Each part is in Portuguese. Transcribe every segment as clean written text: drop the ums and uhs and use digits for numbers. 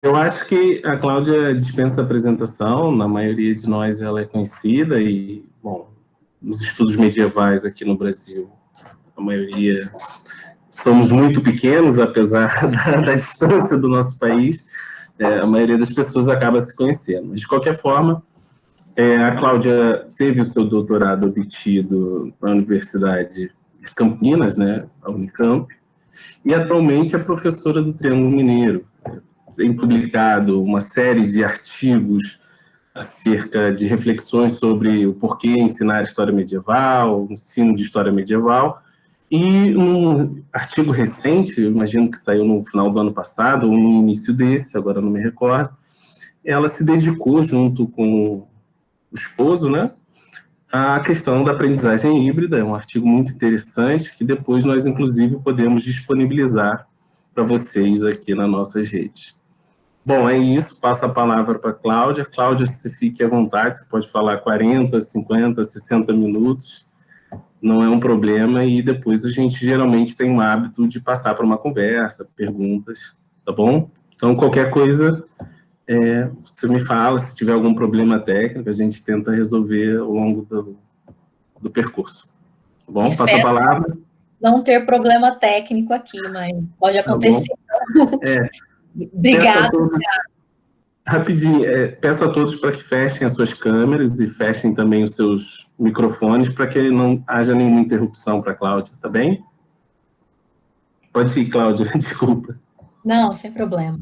Eu acho que a Cláudia dispensa apresentação, na maioria de nós ela é conhecida e, bom, nos estudos medievais aqui no Brasil, a maioria somos muito pequenos, apesar da distância do nosso país, a maioria das pessoas acaba se conhecendo. Mas, de qualquer forma, a Cláudia teve o seu doutorado obtido na Universidade de Campinas, né, a Unicamp, e atualmente é professora do Triângulo Mineiro. Tem publicado uma série de artigos acerca de reflexões sobre o porquê ensinar história medieval, o ensino de história medieval, e um artigo recente, imagino que saiu no final do ano passado, ou no início desse, agora não me recordo, ela se dedicou, junto com o esposo, né, à questão da aprendizagem híbrida. É um artigo muito interessante, que depois nós, inclusive, podemos disponibilizar para vocês aqui nas nossas redes. Bom, é isso, passo a palavra para a Cláudia. Cláudia, se fique à vontade, você pode falar 40, 50, 60 minutos, não é um problema, e depois a gente geralmente tem o hábito de passar para uma conversa, perguntas, tá bom? Então, qualquer coisa, você me fala, se tiver algum problema técnico, a gente tenta resolver ao longo do percurso. Tá bom? Passo a Espero palavra. não ter problema técnico aqui, mas pode acontecer. Tá Obrigada. Rapidinho, peço a todos para que fechem as suas câmeras e fechem também os seus microfones para que não haja nenhuma interrupção para a Cláudia, tá bem? Pode ir, Cláudia, desculpa. Não, sem problema.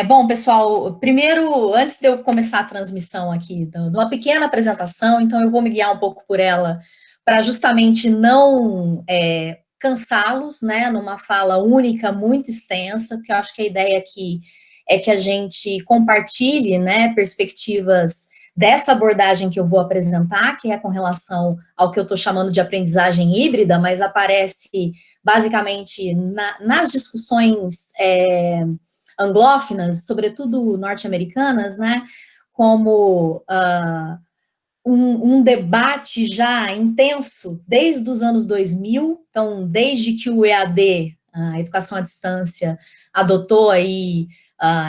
Bom, pessoal, primeiro, antes de eu começar a transmissão aqui, de uma pequena apresentação, então eu vou me guiar um pouco por ela, para justamente não cansá-los, né, numa fala única, muito extensa, porque eu acho que a ideia aqui é que a gente compartilhe, né, perspectivas dessa abordagem que eu vou apresentar, que é com relação ao que eu estou chamando de aprendizagem híbrida, mas aparece basicamente nas discussões anglófinas, sobretudo norte-americanas, né, como um debate já intenso desde os anos 2000, então, desde que o EAD, a educação à distância, adotou aí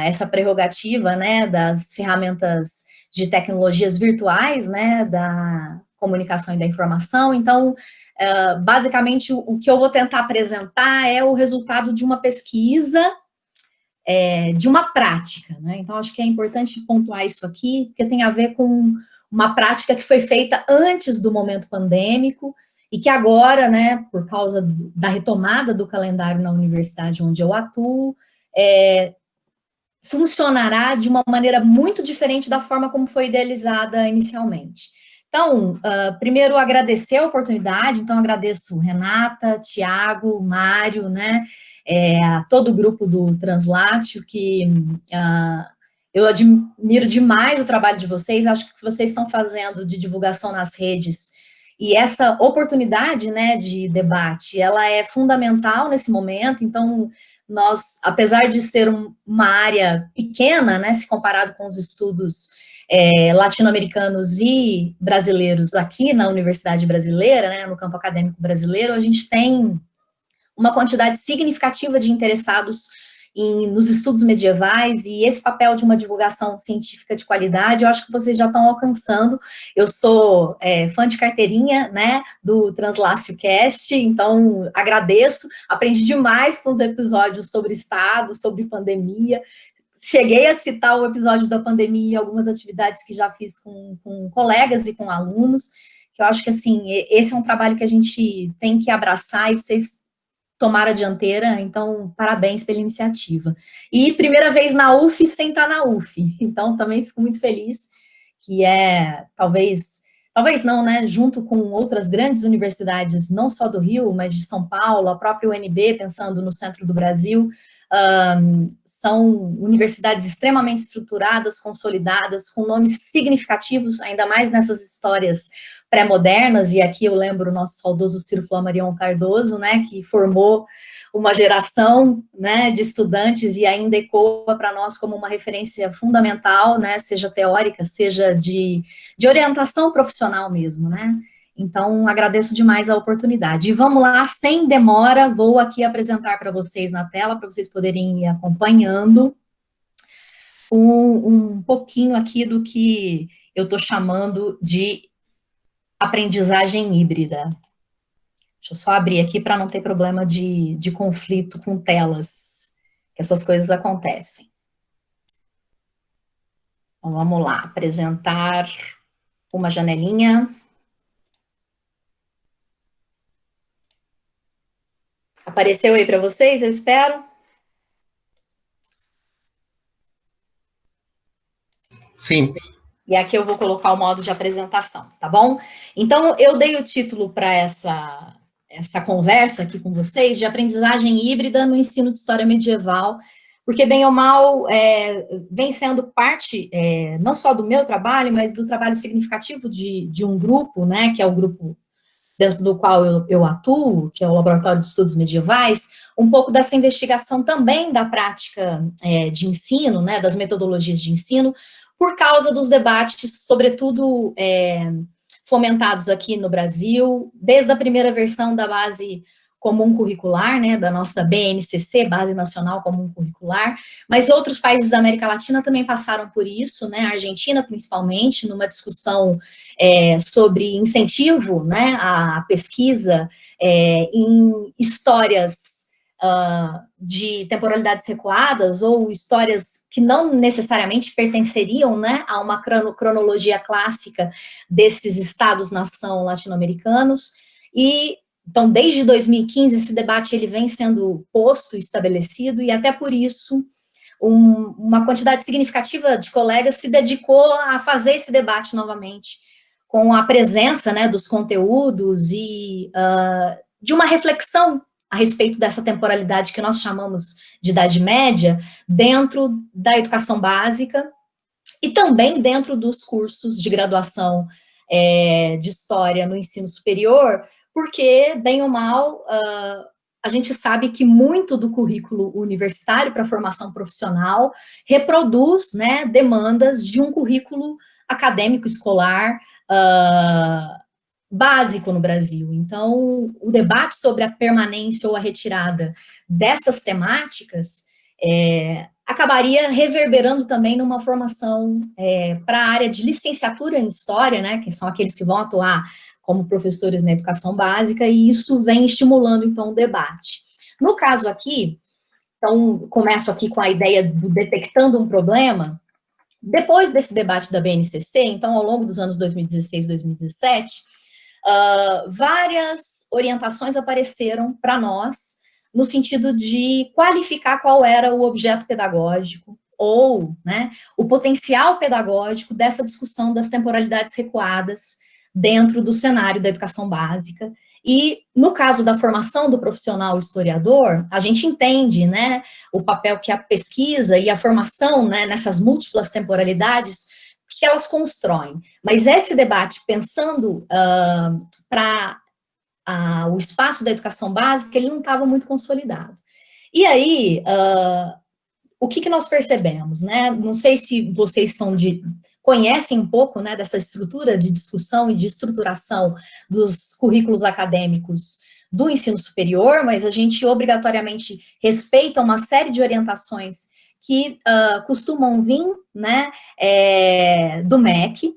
essa prerrogativa, né, das ferramentas de tecnologias virtuais, né, da comunicação e da informação. Então, basicamente, o que eu vou tentar apresentar é o resultado de uma pesquisa, de uma prática, né? Então, acho que é importante pontuar isso aqui, porque tem a ver com uma prática que foi feita antes do momento pandêmico e que agora, né, por causa da retomada do calendário na universidade onde eu atuo, funcionará de uma maneira muito diferente da forma como foi idealizada inicialmente. Então, primeiro, agradecer a oportunidade. Então, agradeço Renata, Tiago, Mário, né, a todo o grupo do Translatio, que eu admiro demais o trabalho de vocês, acho que o que vocês estão fazendo de divulgação nas redes, e essa oportunidade, né, de debate, ela é fundamental nesse momento. Então, nós, apesar de ser uma área pequena, né, se comparado com os estudos latino-americanos e brasileiros aqui na Universidade Brasileira, né, no campo acadêmico brasileiro, a gente tem uma quantidade significativa de interessados nos estudos medievais, e esse papel de uma divulgação científica de qualidade, eu acho que vocês já estão alcançando. Eu sou fã de carteirinha, né, do Translácio Cast, então agradeço, aprendi demais com os episódios sobre Estado, sobre pandemia. Cheguei a citar o episódio da pandemia e algumas atividades que já fiz com colegas e com alunos, que eu acho que, assim, esse é um trabalho que a gente tem que abraçar, e vocês tomaram a dianteira, então, parabéns pela iniciativa. E primeira vez na UF sem estar na UF, então também fico muito feliz, que talvez não, né, junto com outras grandes universidades, não só do Rio, mas de São Paulo, a própria UNB, pensando no centro do Brasil, são universidades extremamente estruturadas, consolidadas, com nomes significativos, ainda mais nessas histórias pré-modernas, e aqui eu lembro o nosso saudoso Ciro Flammarion Cardoso, né, que formou uma geração, né, de estudantes e ainda ecoa para nós como uma referência fundamental, né, seja teórica, seja de orientação profissional mesmo, né. Então, agradeço demais a oportunidade. E vamos lá, sem demora, vou aqui apresentar para vocês na tela, para vocês poderem ir acompanhando. um pouquinho aqui do que eu estou chamando de aprendizagem híbrida. Deixa eu só abrir aqui para não ter problema de conflito com telas, que essas coisas acontecem. Então, vamos lá, apresentar uma janelinha. Apareceu aí para vocês, eu espero? Sim. E aqui eu vou colocar o modo de apresentação, tá bom? Então, eu dei o título para essa conversa aqui com vocês de aprendizagem híbrida no ensino de história medieval, porque, bem ou mal, vem sendo parte, não só do meu trabalho, mas do trabalho significativo de um grupo, né, que é o grupo dentro do qual eu atuo, que é o Laboratório de Estudos Medievais, um pouco dessa investigação também da prática de ensino, né, das metodologias de ensino, por causa dos debates, sobretudo fomentados aqui no Brasil, desde a primeira versão da Base Comum Curricular, né, da nossa BNCC, Base Nacional Comum Curricular, mas outros países da América Latina também passaram por isso, né, a Argentina principalmente, numa discussão sobre incentivo, né, à pesquisa em histórias de temporalidades recuadas ou histórias que não necessariamente pertenceriam, né, a uma cronologia clássica desses estados-nação latino-americanos. E então, desde 2015, esse debate ele vem sendo posto, estabelecido, e até por isso uma quantidade significativa de colegas se dedicou a fazer esse debate novamente, com a presença, né, dos conteúdos e de uma reflexão a respeito dessa temporalidade que nós chamamos de Idade Média, dentro da educação básica e também dentro dos cursos de graduação de História no ensino superior, porque, bem ou mal, a gente sabe que muito do currículo universitário para a formação profissional reproduz, né, demandas de um currículo acadêmico escolar básico no Brasil. Então, o debate sobre a permanência ou a retirada dessas temáticas acabaria reverberando também numa formação para a área de licenciatura em História, né, que são aqueles que vão atuar como professores na educação básica, e isso vem estimulando, então, o debate. No caso aqui, então, começo aqui com a ideia do detectando um problema. Depois desse debate da BNCC, então, ao longo dos anos 2016 e 2017, várias orientações apareceram para nós, no sentido de qualificar qual era o objeto pedagógico, ou, né, o potencial pedagógico dessa discussão das temporalidades recuadas dentro do cenário da educação básica. E, no caso da formação do profissional historiador, a gente entende, né, o papel que a pesquisa e a formação, né, nessas múltiplas temporalidades, que elas constroem. Mas esse debate, pensando para o espaço da educação básica, ele não estava muito consolidado. E aí, o que nós percebemos, né? Não sei se vocês conhecem um pouco, né, dessa estrutura de discussão e de estruturação dos currículos acadêmicos do ensino superior, mas a gente obrigatoriamente respeita uma série de orientações que costumam vir, né, do MEC.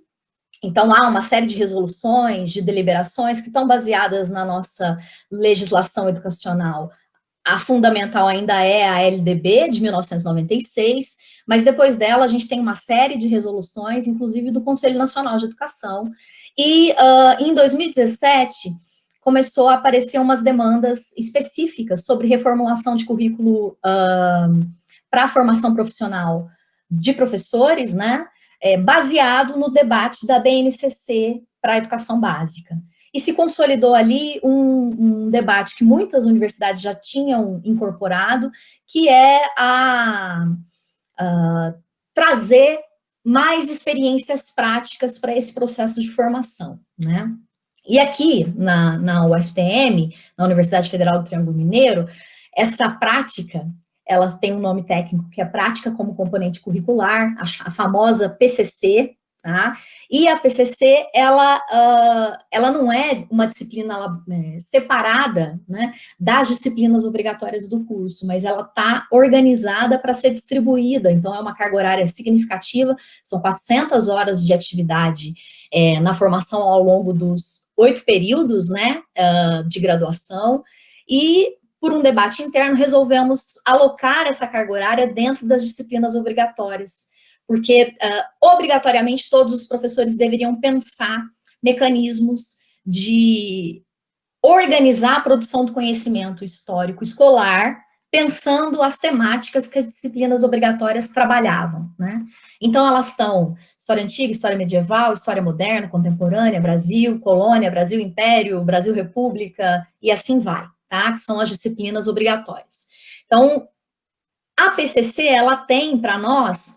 Então, há uma série de resoluções, de deliberações que estão baseadas na nossa legislação educacional. A fundamental ainda é a LDB, de 1996, mas depois dela a gente tem uma série de resoluções, inclusive do Conselho Nacional de Educação, e em 2017 começou a aparecer umas demandas específicas sobre reformulação de currículo para a formação profissional de professores, né, baseado no debate da BNCC para a educação básica. E se consolidou ali um debate que muitas universidades já tinham incorporado, que é trazer mais experiências práticas para esse processo de formação, né? E aqui, na UFTM, na Universidade Federal do Triângulo Mineiro, essa prática, ela tem um nome técnico, que é Prática como Componente Curricular, a famosa PCC, tá? E a PCC, ela não é uma disciplina separada, né, das disciplinas obrigatórias do curso, mas ela está organizada para ser distribuída, então é uma carga horária significativa, são 400 horas de atividade na formação ao longo dos 8 períodos, né, de graduação, e por um debate interno resolvemos alocar essa carga horária dentro das disciplinas obrigatórias, porque obrigatoriamente todos os professores deveriam pensar mecanismos de organizar a produção do conhecimento histórico escolar, pensando as temáticas que as disciplinas obrigatórias trabalhavam, né? Então, elas estão história antiga, história medieval, história moderna, contemporânea, Brasil, colônia, Brasil império, Brasil república, e assim vai, tá? Que são as disciplinas obrigatórias. Então, a PCC, ela tem para nós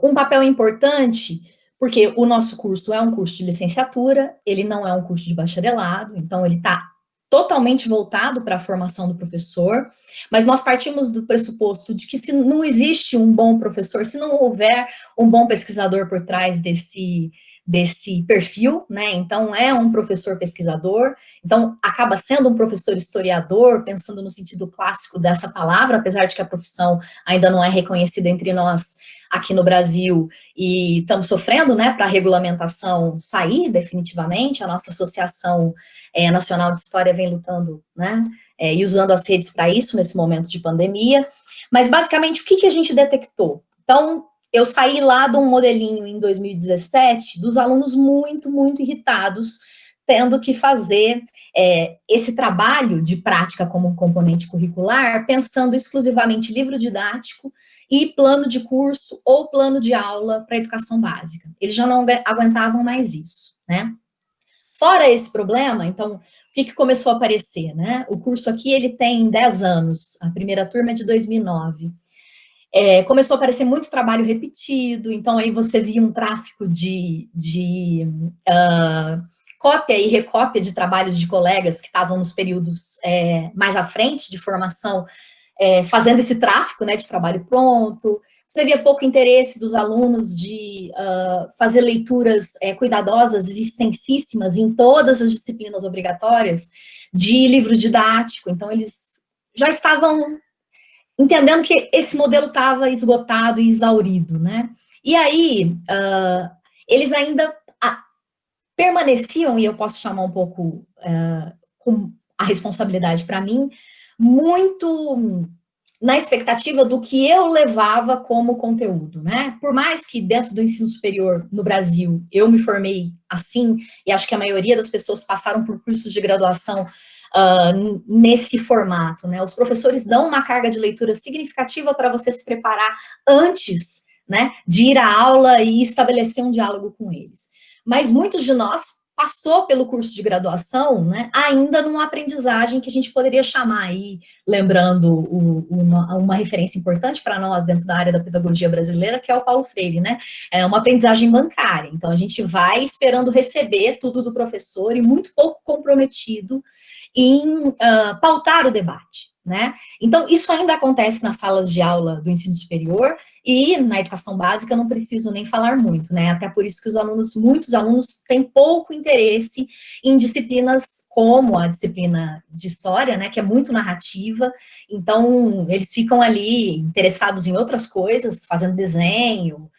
um papel importante, porque o nosso curso é um curso de licenciatura, ele não é um curso de bacharelado, então ele está totalmente voltado para a formação do professor, mas nós partimos do pressuposto de que se não existe um bom professor, se não houver um bom pesquisador por trás desse perfil, né, então é um professor pesquisador, então acaba sendo um professor historiador, pensando no sentido clássico dessa palavra, apesar de que a profissão ainda não é reconhecida entre nós aqui no Brasil, e estamos sofrendo, né, para a regulamentação sair definitivamente, a nossa Associação Nacional de História vem lutando, né, e usando as redes para isso nesse momento de pandemia, mas basicamente o que a gente detectou? Então, eu saí lá de um modelinho em 2017 dos alunos muito, muito irritados, tendo que fazer esse trabalho de prática como um componente curricular, pensando exclusivamente livro didático e plano de curso ou plano de aula para educação básica. Eles já não aguentavam mais isso, né? Fora esse problema, então, o que começou a aparecer, né? O curso aqui, ele tem 10 anos, a primeira turma é de 2009. Começou a aparecer muito trabalho repetido, então aí você via um tráfico de cópia e recópia de trabalhos de colegas que estavam nos períodos mais à frente de formação, fazendo esse tráfico, né, de trabalho pronto. Você via pouco interesse dos alunos de fazer leituras cuidadosas e extensíssimas em todas as disciplinas obrigatórias de livro didático, então eles já estavam entendendo que esse modelo estava esgotado e exaurido, né? E aí, eles ainda permaneciam, e eu posso chamar um pouco com a responsabilidade para mim, muito na expectativa do que eu levava como conteúdo, né? Por mais que dentro do ensino superior no Brasil eu me formei assim, e acho que a maioria das pessoas passaram por cursos de graduação nesse formato, né? Os professores dão uma carga de leitura significativa para você se preparar antes, né, de ir à aula e estabelecer um diálogo com eles. Mas muitos de nós passou pelo curso de graduação, né, ainda numa aprendizagem que a gente poderia chamar aí, lembrando uma referência importante para nós dentro da área da pedagogia brasileira, que é o Paulo Freire, né? É uma aprendizagem bancária. Então, a gente vai esperando receber tudo do professor e muito pouco comprometido em pautar o debate, né? Então, isso ainda acontece nas salas de aula do ensino superior e na educação básica não preciso nem falar muito, né? Até por isso que muitos alunos têm pouco interesse em disciplinas como a disciplina de história, né? Que é muito narrativa, então eles ficam ali interessados em outras coisas, fazendo desenho,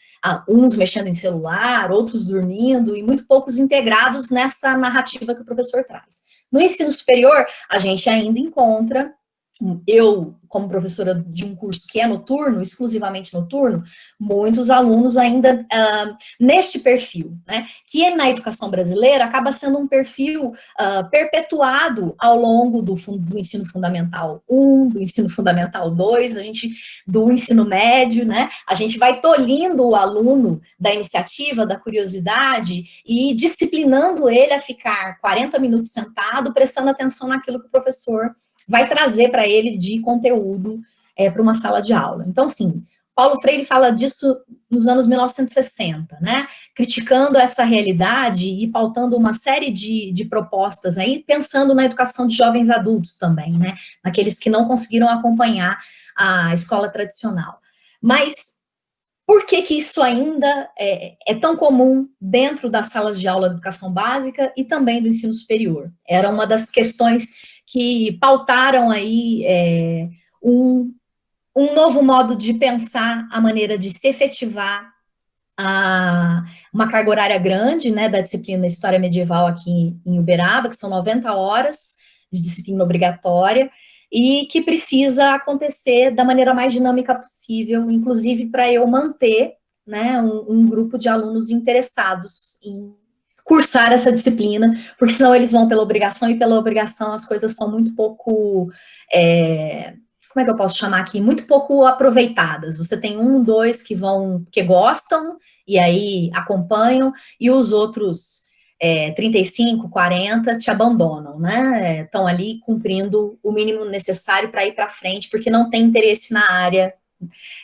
uns mexendo em celular, outros dormindo, e muito poucos integrados nessa narrativa que o professor traz. No ensino superior, a gente ainda encontra, eu, como professora de um curso que é noturno, exclusivamente noturno, muitos alunos ainda neste perfil, né, que na educação brasileira acaba sendo um perfil perpetuado ao longo do ensino fundamental 1, do ensino fundamental 2, do ensino médio, né, a gente vai tolhindo o aluno da iniciativa, da curiosidade e disciplinando ele a ficar 40 minutos sentado, prestando atenção naquilo que o professor vai trazer para ele de conteúdo para uma sala de aula. Então, assim, Paulo Freire fala disso nos anos 1960, né? Criticando essa realidade e pautando uma série de propostas aí, pensando na educação de jovens adultos também, né? Naqueles que não conseguiram acompanhar a escola tradicional. Mas Por que que isso ainda é tão comum dentro das salas de aula de educação básica e também do ensino superior? Era uma das questões que pautaram aí um novo modo de pensar a maneira de se efetivar uma carga horária grande, né, da disciplina História Medieval aqui em Uberaba, que são 90 horas de disciplina obrigatória, e que precisa acontecer da maneira mais dinâmica possível, inclusive para eu manter, né, um grupo de alunos interessados em cursar essa disciplina, porque senão eles vão pela obrigação, e pela obrigação as coisas são muito pouco... como é que eu posso chamar aqui? Muito pouco aproveitadas. Você tem um, dois que gostam, e aí acompanham, e os outros 35, 40 te abandonam, né? Estão ali cumprindo o mínimo necessário para ir para frente, porque não tem interesse na área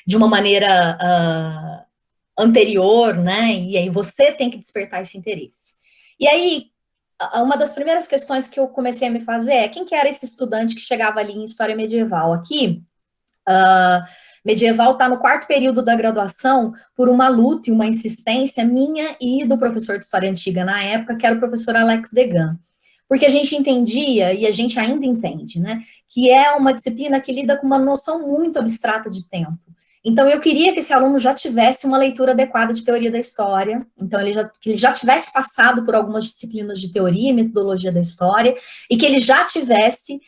de uma maneira anterior, né? E aí você tem que despertar esse interesse. E aí, uma das primeiras questões que eu comecei a me fazer é quem que era esse estudante que chegava ali em História Medieval aqui? Medieval está no 4º período da graduação por uma luta e uma insistência minha e do professor de História Antiga na época, que era o professor Alex Degan. Porque a gente entendia, e a gente ainda entende, né, que é uma disciplina que lida com uma noção muito abstrata de tempo. Então, eu queria que esse aluno já tivesse uma leitura adequada de teoria da história, então que ele já tivesse passado por algumas disciplinas de teoria e metodologia da história, e que ele já tivesse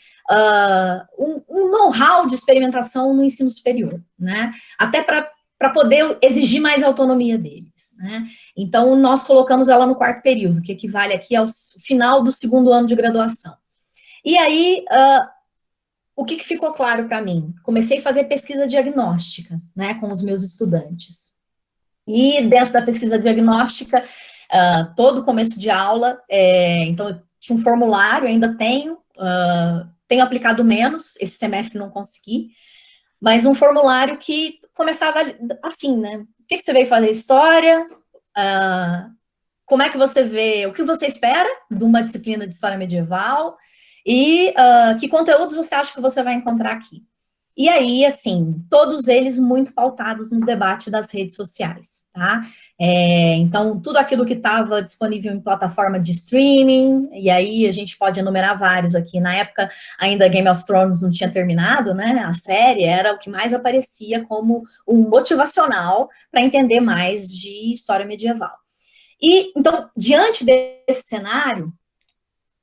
um know-how de experimentação no ensino superior, né? Até para poder exigir mais autonomia deles, né? Então, nós colocamos ela no 4º período, que equivale aqui ao final do 2º ano de graduação. E aí, o que ficou claro para mim? Comecei a fazer pesquisa diagnóstica, né, com os meus estudantes. E dentro da pesquisa diagnóstica, todo começo de aula, então eu tinha um formulário, ainda tenho aplicado menos, esse semestre não consegui, mas um formulário que começava assim, né? O que você veio fazer? História? Como é que você vê? O que você espera de uma disciplina de história medieval? E que conteúdos você acha que você vai encontrar aqui? E aí, assim, todos eles muito pautados no debate das redes sociais, tá? Então, tudo aquilo que estava disponível em plataforma de streaming, e aí a gente pode enumerar vários aqui. Na época, ainda Game of Thrones não tinha terminado, né? A série era o que mais aparecia como um motivacional para entender mais de história medieval. E, então, diante desse cenário,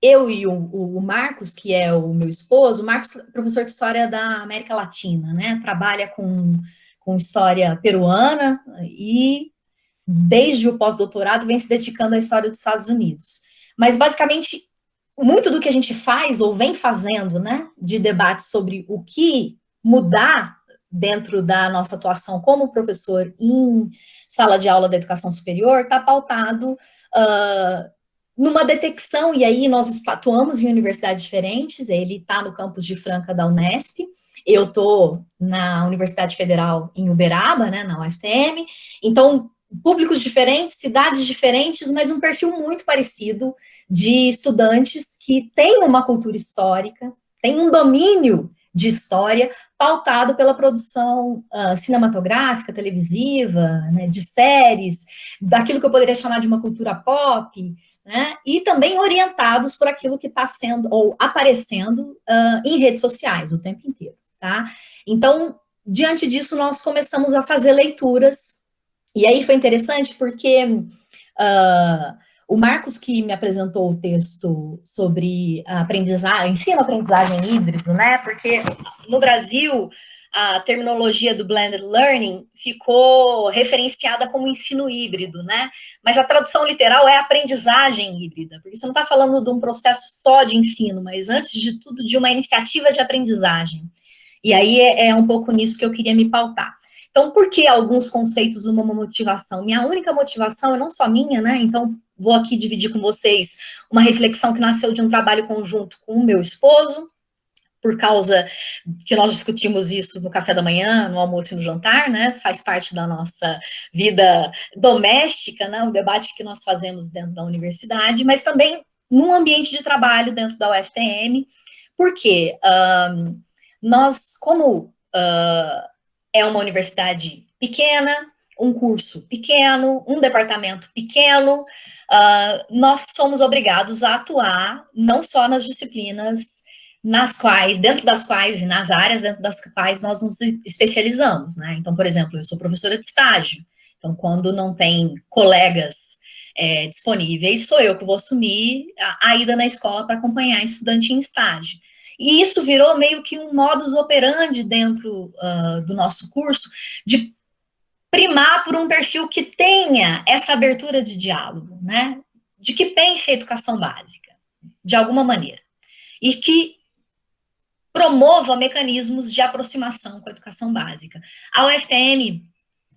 eu e o Marcos, que é o meu esposo, o Marcos é professor de História da América Latina, né? Trabalha com história peruana e, desde o pós-doutorado, vem se dedicando à história dos Estados Unidos. Mas, basicamente, muito do que a gente faz ou vem fazendo, né, de debate sobre o que mudar dentro da nossa atuação como professor em sala de aula da educação superior, está pautado numa detecção, e aí nós atuamos em universidades diferentes, ele está no campus de Franca da Unesp, eu estou na Universidade Federal em Uberaba, né, na UFTM, então, públicos diferentes, cidades diferentes, mas um perfil muito parecido de estudantes que têm uma cultura histórica, têm um domínio de história pautado pela produção cinematográfica, televisiva, né, de séries, daquilo que eu poderia chamar de uma cultura pop, né, e também orientados por aquilo que está sendo, ou aparecendo em redes sociais o tempo inteiro, tá? Então, diante disso, nós começamos a fazer leituras, e aí foi interessante porque o Marcos que me apresentou o texto sobre ensino-aprendizagem híbrido, né, porque no Brasil a terminologia do blended learning ficou referenciada como ensino híbrido, né? Mas a tradução literal é aprendizagem híbrida, porque você não está falando de um processo só de ensino, mas antes de tudo de uma iniciativa de aprendizagem. E aí é um pouco nisso que eu queria me pautar. Então, por que alguns conceitos, uma motivação? Minha única motivação, é não só minha, né? Então, vou aqui dividir com vocês uma reflexão que nasceu de um trabalho conjunto com o meu esposo, por causa que nós discutimos isso no café da manhã, no almoço e no jantar, né? Faz parte da nossa vida doméstica, né? O debate que nós fazemos dentro da universidade, mas também num ambiente de trabalho dentro da UFTM, porque nós, como é uma universidade pequena, um curso pequeno, um departamento pequeno, nós somos obrigados a atuar não só nas disciplinas nas quais, dentro das quais e nas áreas dentro das quais nós nos especializamos, né? Então, por exemplo, eu sou professora de estágio, então quando não tem colegas disponíveis, sou eu que vou assumir a ida na escola para acompanhar estudante em estágio. E isso virou meio que um modus operandi dentro do nosso curso, de primar por um perfil que tenha essa abertura de diálogo, né? De que pense a educação básica, de alguma maneira. E que promova mecanismos de aproximação com a educação básica. A UFTM,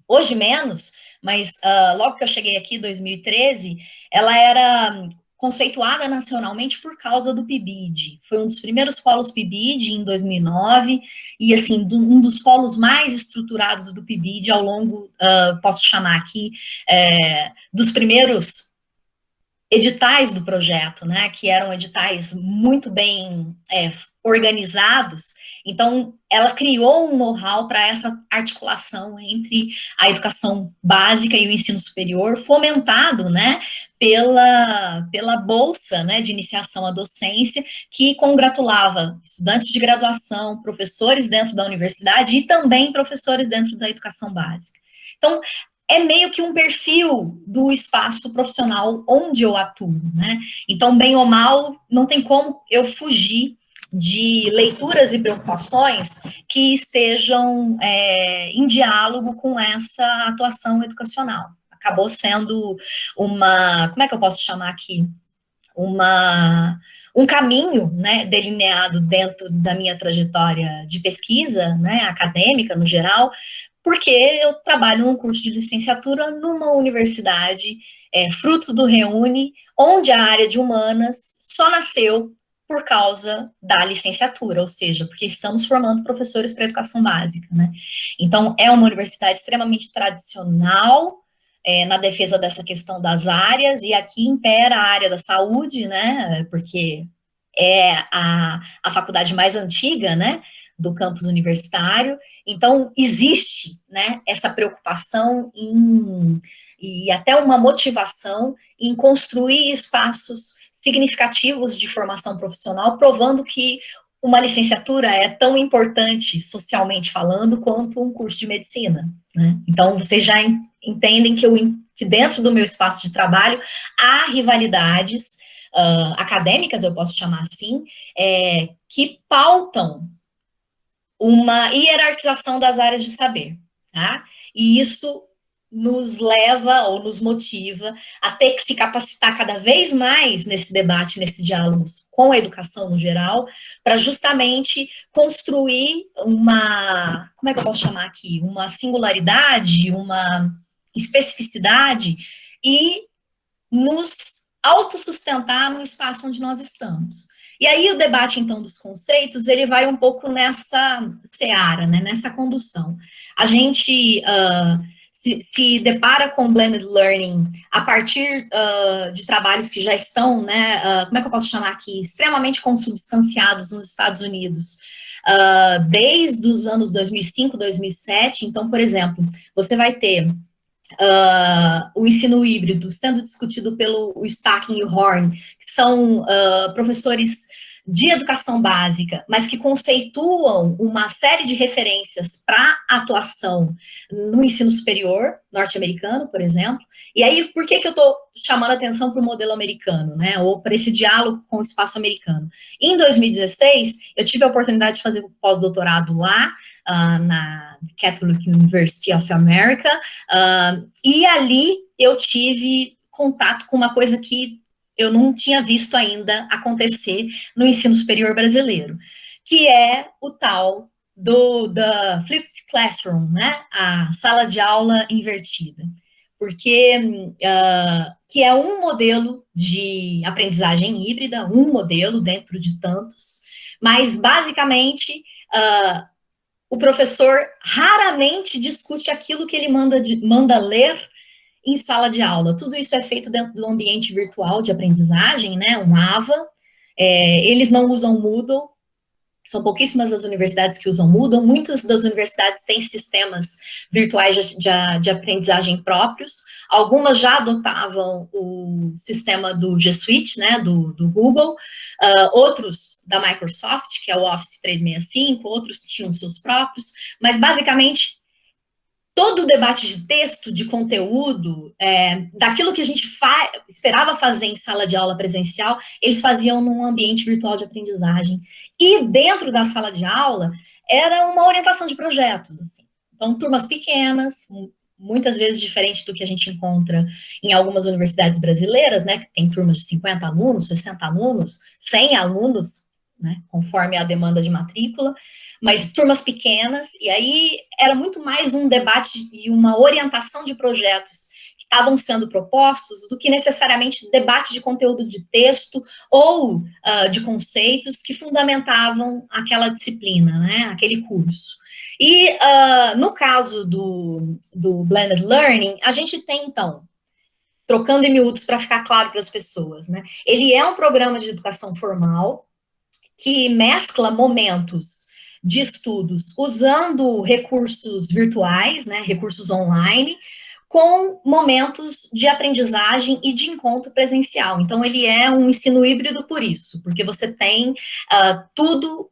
hoje menos, mas logo que eu cheguei aqui, em 2013, ela era conceituada nacionalmente por causa do PIBID. Foi um dos primeiros polos PIBID em 2009, e assim, um dos polos mais estruturados do PIBID ao longo, posso chamar aqui, dos primeiros editais do projeto, né, que eram editais muito bem organizados. Então, ela criou um know-how para essa articulação entre a educação básica e o ensino superior, fomentado, né, pela bolsa, né, de iniciação à docência, que congratulava estudantes de graduação, professores dentro da universidade e também professores dentro da educação básica. Então, é meio que um perfil do espaço profissional onde eu atuo, né? Então, bem ou mal, não tem como eu fugir de leituras e preocupações que estejam em diálogo com essa atuação educacional. Acabou sendo uma, como é que eu posso chamar aqui? Um caminho, né, delineado dentro da minha trajetória de pesquisa, né, acadêmica no geral, porque eu trabalho num curso de licenciatura numa universidade, fruto do Reúne, onde a área de humanas só nasceu por causa da licenciatura, ou seja, porque estamos formando professores para educação básica, né? Então, é uma universidade extremamente tradicional na defesa dessa questão das áreas, e aqui impera a área da saúde, né? Porque é a faculdade mais antiga, né, do campus universitário. Então, existe, né, essa preocupação e até uma motivação em construir espaços significativos de formação profissional, provando que uma licenciatura é tão importante, socialmente falando, quanto um curso de medicina, né? Então, vocês já entendem que dentro do meu espaço de trabalho há rivalidades acadêmicas, eu posso chamar assim, que pautam uma hierarquização das áreas de saber, tá? E isso nos leva ou nos motiva a ter que se capacitar cada vez mais nesse debate, nesse diálogo com a educação no geral, para justamente construir uma, como é que eu posso chamar aqui? Uma singularidade, uma especificidade e nos autossustentar no espaço onde nós estamos. E aí o debate, então, dos conceitos, ele vai um pouco nessa seara, né, nessa condução. A gente se depara com blended learning a partir de trabalhos que já estão, né, como é que eu posso chamar aqui, extremamente consubstanciados nos Estados Unidos, desde os anos 2005, 2007. Então, por exemplo, você vai ter o ensino híbrido sendo discutido pelo Stacking e o Horn, que são professores de educação básica, mas que conceituam uma série de referências para atuação no ensino superior norte-americano, por exemplo. E aí, por que eu estou chamando a atenção para o modelo americano, né, ou para esse diálogo com o espaço americano? Em 2016, eu tive a oportunidade de fazer um pós-doutorado lá, na Catholic University of America, e ali eu tive contato com uma coisa que eu não tinha visto ainda acontecer no ensino superior brasileiro, que é o tal da flipped classroom, né, a sala de aula invertida, porque que é um modelo de aprendizagem híbrida, um modelo dentro de tantos, mas basicamente o professor raramente discute aquilo que ele manda ler em sala de aula. Tudo isso é feito dentro do ambiente virtual de aprendizagem, né, um AVA. Eles não usam Moodle, São pouquíssimas as universidades que usam Moodle. Muitas das universidades têm sistemas virtuais de aprendizagem próprios. Algumas já adotavam o sistema do G Suite, né, do Google. Outros da Microsoft, que é o Office 365. Outros tinham seus próprios. Mas, basicamente, todo o debate de texto, de conteúdo, daquilo que a gente esperava fazer em sala de aula presencial, eles faziam num ambiente virtual de aprendizagem. E dentro da sala de aula, era uma orientação de projetos. Assim. Então, turmas pequenas, muitas vezes diferente do que a gente encontra em algumas universidades brasileiras, né, que tem turmas de 50 alunos, 60 alunos, 100 alunos, né, conforme a demanda de matrícula, mas turmas pequenas, e aí era muito mais um debate e uma orientação de projetos que estavam sendo propostos do que necessariamente debate de conteúdo de texto ou de conceitos que fundamentavam aquela disciplina, né, aquele curso. E no caso do Blended Learning, a gente tem, então, trocando em miúdos para ficar claro para as pessoas, né, ele é um programa de educação formal que mescla momentos de estudos usando recursos virtuais, né, recursos online, com momentos de aprendizagem e de encontro presencial. Então, ele é um ensino híbrido por isso, porque você tem tudo,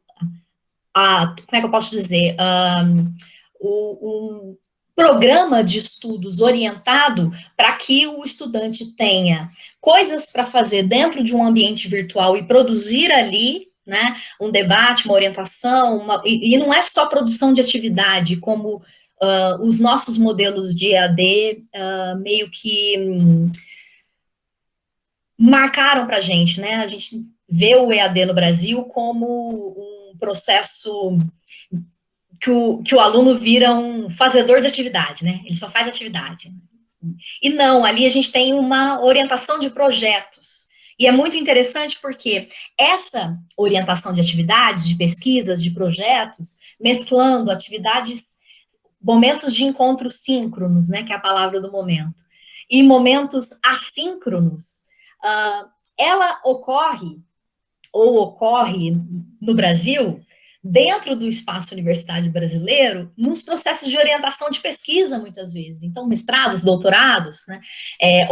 como é que eu posso dizer, um programa de estudos orientado para que o estudante tenha coisas para fazer dentro de um ambiente virtual e produzir ali, né, um debate, uma orientação, e não é só produção de atividade, como os nossos modelos de EAD meio que marcaram para a gente, né, a gente vê o EAD no Brasil como um processo que o aluno vira um fazedor de atividade, né, ele só faz atividade. E não, ali a gente tem uma orientação de projetos. E é muito interessante porque essa orientação de atividades, de pesquisas, de projetos, mesclando atividades, momentos de encontro síncronos, né, que é a palavra do momento, e momentos assíncronos, ela ocorre no Brasil, dentro do espaço universitário brasileiro, nos processos de orientação de pesquisa, muitas vezes. Então, mestrados, doutorados, né,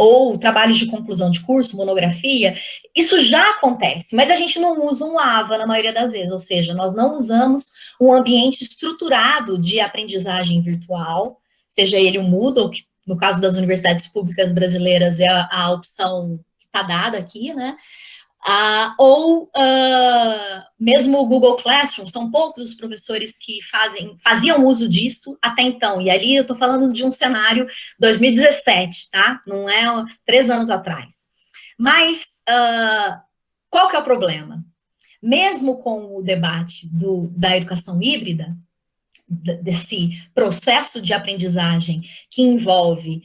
ou trabalhos de conclusão de curso, monografia, isso já acontece, mas a gente não usa um AVA na maioria das vezes, ou seja, nós não usamos um ambiente estruturado de aprendizagem virtual, seja ele o Moodle, que no caso das universidades públicas brasileiras é a opção que está dada aqui, né, ou mesmo o Google Classroom, são poucos os professores que faziam uso disso até então, e ali eu estou falando de um cenário 2017, tá? Não é 3 anos atrás. Mas qual que é o problema? Mesmo com o debate da educação híbrida, desse processo de aprendizagem que envolve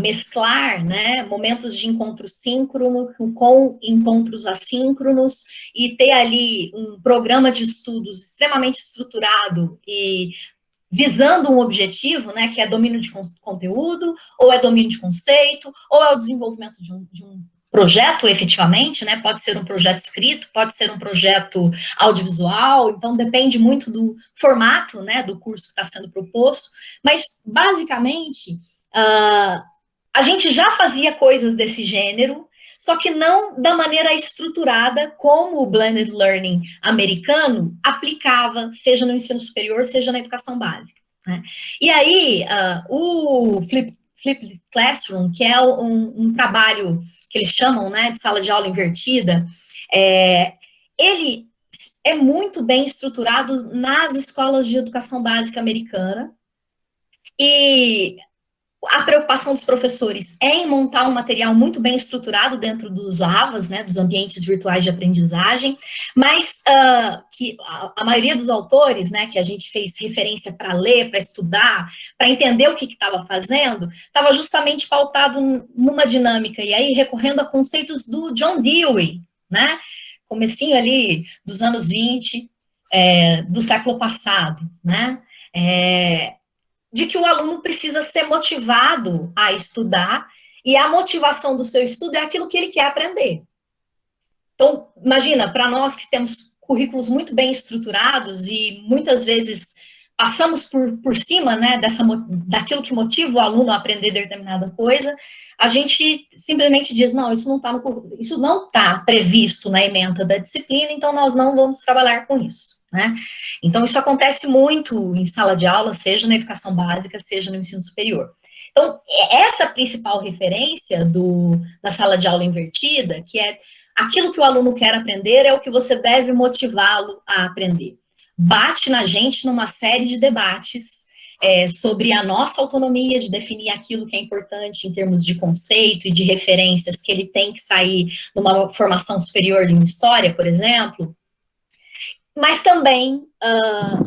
mesclar, né, momentos de encontro síncrono com encontros assíncronos e ter ali um programa de estudos extremamente estruturado e visando um objetivo, né, que é domínio de conteúdo, ou é domínio de conceito, ou é o desenvolvimento de um projeto, efetivamente, né, pode ser um projeto escrito, pode ser um projeto audiovisual, então depende muito do formato, né, do curso que está sendo proposto, mas, basicamente, a gente já fazia coisas desse gênero, só que não da maneira estruturada como o Blended Learning americano aplicava, seja no ensino superior, seja na educação básica, né? E aí, o Flipped Classroom, que é um trabalho que eles chamam, né, de sala de aula invertida, ele é muito bem estruturado nas escolas de educação básica americana, e a preocupação dos professores é em montar um material muito bem estruturado dentro dos AVAs, né, dos ambientes virtuais de aprendizagem, mas que a maioria dos autores, né, que a gente fez referência para ler, para estudar, para entender o que estava fazendo, estava justamente pautado numa dinâmica, e aí recorrendo a conceitos do John Dewey, né, comecinho ali dos anos 20, do século passado, né, de que o aluno precisa ser motivado a estudar, e a motivação do seu estudo é aquilo que ele quer aprender. Então, imagina, para nós que temos currículos muito bem estruturados e muitas vezes passamos por cima, né, daquilo que motiva o aluno a aprender determinada coisa, a gente simplesmente diz, não, isso não está previsto na ementa da disciplina, então nós não vamos trabalhar com isso, né? Então, isso acontece muito em sala de aula, seja na educação básica, seja no ensino superior. Então, essa principal referência da sala de aula invertida, que é aquilo que o aluno quer aprender, é o que você deve motivá-lo a aprender. Bate na gente numa série de debates sobre a nossa autonomia de definir aquilo que é importante em termos de conceito e de referências que ele tem que sair numa formação superior em história, por exemplo, mas também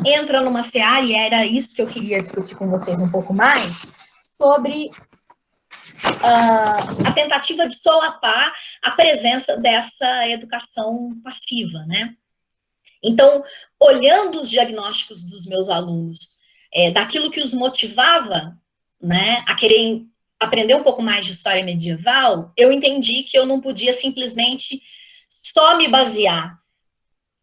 entra numa seara, e era isso que eu queria discutir com vocês um pouco mais, sobre a tentativa de solapar a presença dessa educação passiva, né? Então, olhando os diagnósticos dos meus alunos, daquilo que os motivava, né, a querer aprender um pouco mais de história medieval, eu entendi que eu não podia simplesmente só me basear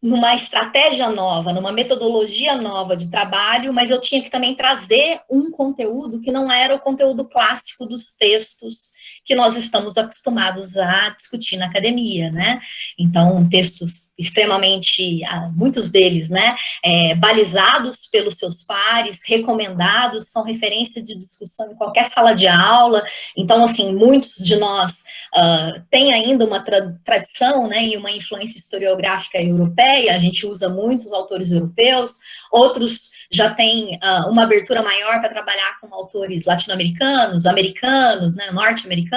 numa estratégia nova, numa metodologia nova de trabalho, mas eu tinha que também trazer um conteúdo que não era o conteúdo clássico dos textos que nós estamos acostumados a discutir na academia, né? Então, textos extremamente, muitos deles, né, balizados pelos seus pares, recomendados, são referência de discussão em qualquer sala de aula. Então, assim, muitos de nós têm ainda uma tradição, né, e uma influência historiográfica europeia, a gente usa muitos autores europeus, outros já têm uma abertura maior para trabalhar com autores latino-americanos, americanos, né, norte-americanos,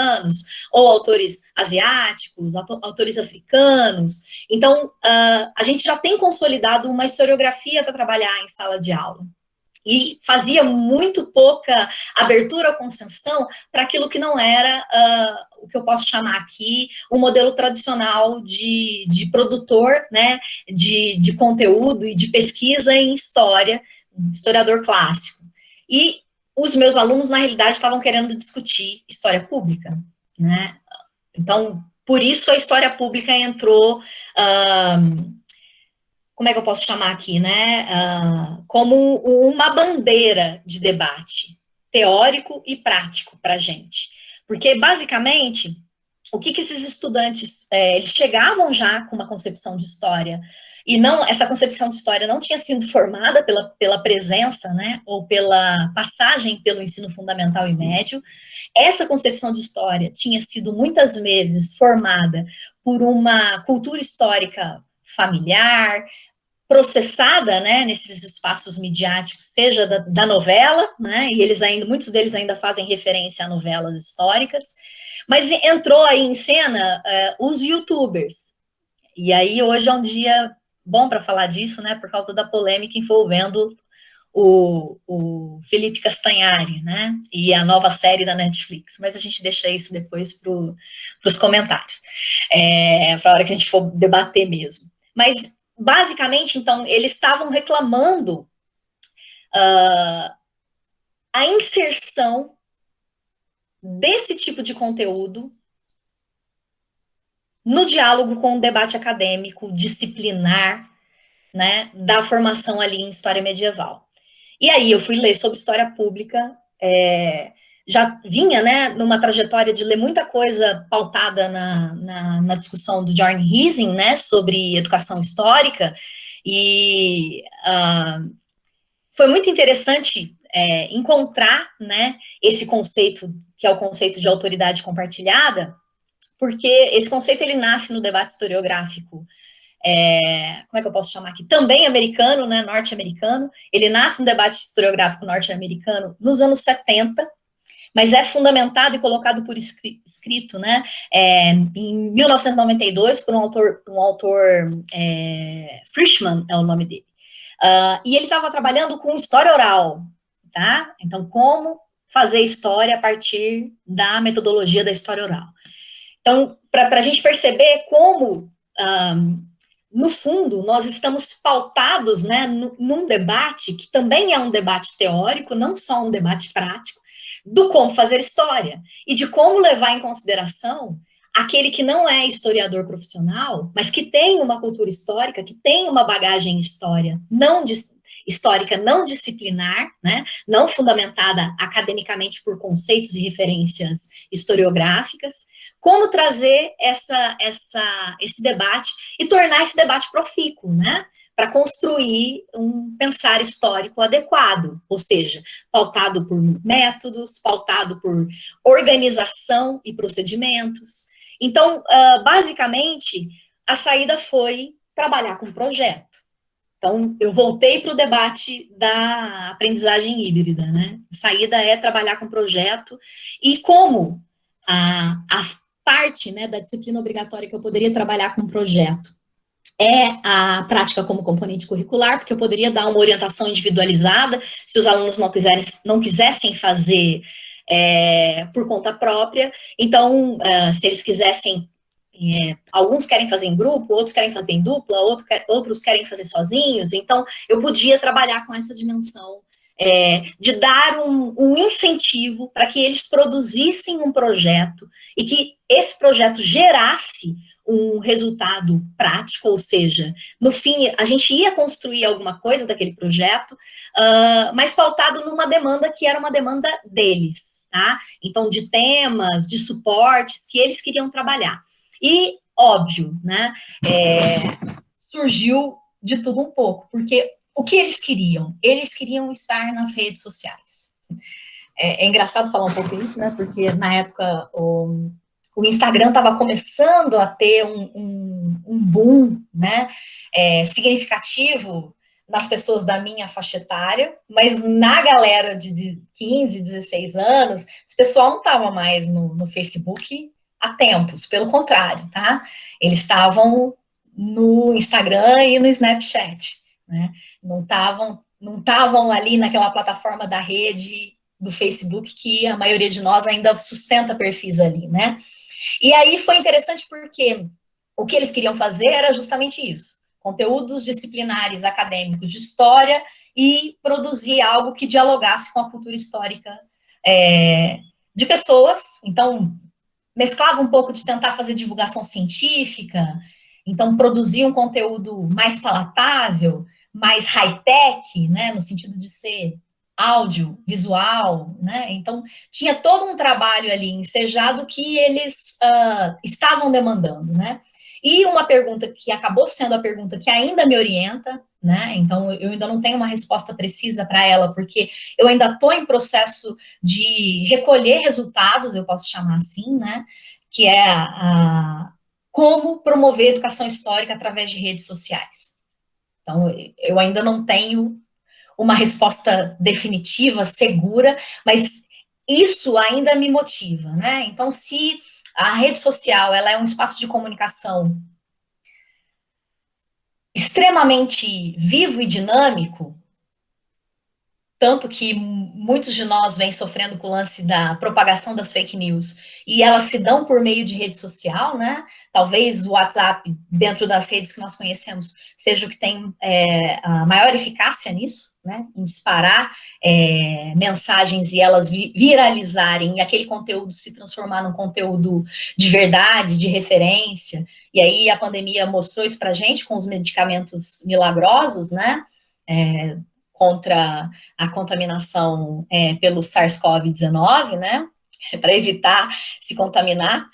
ou autores asiáticos, autores africanos. Então, a gente já tem consolidado uma historiografia para trabalhar em sala de aula. E fazia muito pouca abertura ou concessão para aquilo que não era o que eu posso chamar aqui o modelo tradicional de produtor, né, de conteúdo e de pesquisa em história, historiador clássico. E os meus alunos, na realidade, estavam querendo discutir história pública, né? Então, por isso a história pública entrou... como é que eu posso chamar aqui, né, como uma bandeira de debate teórico e prático para a gente. Porque, basicamente, o que esses estudantes, eles chegavam já com uma concepção de história, e essa concepção de história não tinha sido formada pela presença, né, ou pela passagem pelo ensino fundamental e médio. Essa concepção de história tinha sido, muitas vezes, formada por uma cultura histórica familiar, processada, né, nesses espaços midiáticos, seja da novela, né, e muitos deles ainda fazem referência a novelas históricas, mas entrou aí em cena os youtubers, e aí hoje é um dia bom para falar disso, né, por causa da polêmica envolvendo o Felipe Castanhari, né, e a nova série da Netflix, mas a gente deixa isso depois para os comentários, para a hora que a gente for debater mesmo. Mas, basicamente, então, eles estavam reclamando a inserção desse tipo de conteúdo no diálogo com o debate acadêmico, disciplinar, né, da formação ali em história medieval. E aí eu fui ler sobre história pública, já vinha, né, numa trajetória de ler muita coisa pautada na discussão do Jorn Heising, né, sobre educação histórica, e foi muito interessante encontrar, né, esse conceito, que é o conceito de autoridade compartilhada, porque esse conceito ele nasce no debate historiográfico, como é que eu posso chamar aqui? Também americano, né, norte-americano. Ele nasce no debate historiográfico norte-americano nos anos 70, mas é fundamentado e colocado por escrito, né, em 1992, por um autor Frischman é o nome dele. E ele estava trabalhando com história oral, tá? Então, como fazer história a partir da metodologia da história oral. Então, para a gente perceber como, no fundo, nós estamos pautados, né, num debate que também é um debate teórico, não só um debate prático, do como fazer história, e de como levar em consideração aquele que não é historiador profissional, mas que tem uma cultura histórica, que tem uma bagagem histórica não disciplinar, né, não fundamentada academicamente por conceitos e referências historiográficas, como trazer esse debate e tornar esse debate profícuo, né, para construir um pensar histórico adequado, ou seja, pautado por métodos, pautado por organização e procedimentos. Então, basicamente, a saída foi trabalhar com projeto. Então, eu voltei para o debate da aprendizagem híbrida, né? A saída é trabalhar com projeto e como a parte, né, da disciplina obrigatória que eu poderia trabalhar com projeto é a prática como componente curricular, porque eu poderia dar uma orientação individualizada se os alunos não quisessem fazer por conta própria. Então, se eles quisessem, alguns querem fazer em grupo, outros querem fazer em dupla, outros querem fazer sozinhos, então eu podia trabalhar com essa dimensão de dar um incentivo para que eles produzissem um projeto e que esse projeto gerasse um resultado prático, ou seja, no fim, a gente ia construir alguma coisa daquele projeto, mas pautado numa demanda que era uma demanda deles, tá? Então, de temas, de suporte, se eles queriam trabalhar. E, óbvio, né, surgiu de tudo um pouco, porque o que eles queriam? Eles queriam estar nas redes sociais. É engraçado falar um pouco isso, né, porque na época o Instagram estava começando a ter um boom, né, significativo nas pessoas da minha faixa etária, mas na galera de 15, 16 anos, esse pessoal não estava mais no Facebook há tempos, pelo contrário, tá? Eles estavam no Instagram e no Snapchat, né? Não estavam ali naquela plataforma da rede do Facebook que a maioria de nós ainda sustenta perfis ali, né? E aí foi interessante porque o que eles queriam fazer era justamente isso, conteúdos disciplinares acadêmicos de história e produzir algo que dialogasse com a cultura histórica de pessoas. Então, mesclava um pouco de tentar fazer divulgação científica, então produzir um conteúdo mais palatável, mais high-tech, né, no sentido de ser áudio, visual, né? Então, tinha todo um trabalho ali ensejado que eles estavam demandando, né? E uma pergunta que acabou sendo a pergunta que ainda me orienta, né? Então, eu ainda não tenho uma resposta precisa para ela, porque eu ainda estou em processo de recolher resultados, eu posso chamar assim, né? Que é como promover a educação histórica através de redes sociais. Então, eu ainda não tenho uma resposta definitiva, segura, mas isso ainda me motiva, né? Então, se a rede social ela é um espaço de comunicação extremamente vivo e dinâmico, tanto que muitos de nós vêm sofrendo com o lance da propagação das fake news, e elas se dão por meio de rede social, né? Talvez o WhatsApp, dentro das redes que nós conhecemos, seja o que tem a maior eficácia nisso, né? Em disparar mensagens e elas viralizarem, e aquele conteúdo se transformar num conteúdo de verdade, de referência. E aí a pandemia mostrou isso pra gente com os medicamentos milagrosos, né? Contra a contaminação pelo SARS-CoV-19, né, para evitar se contaminar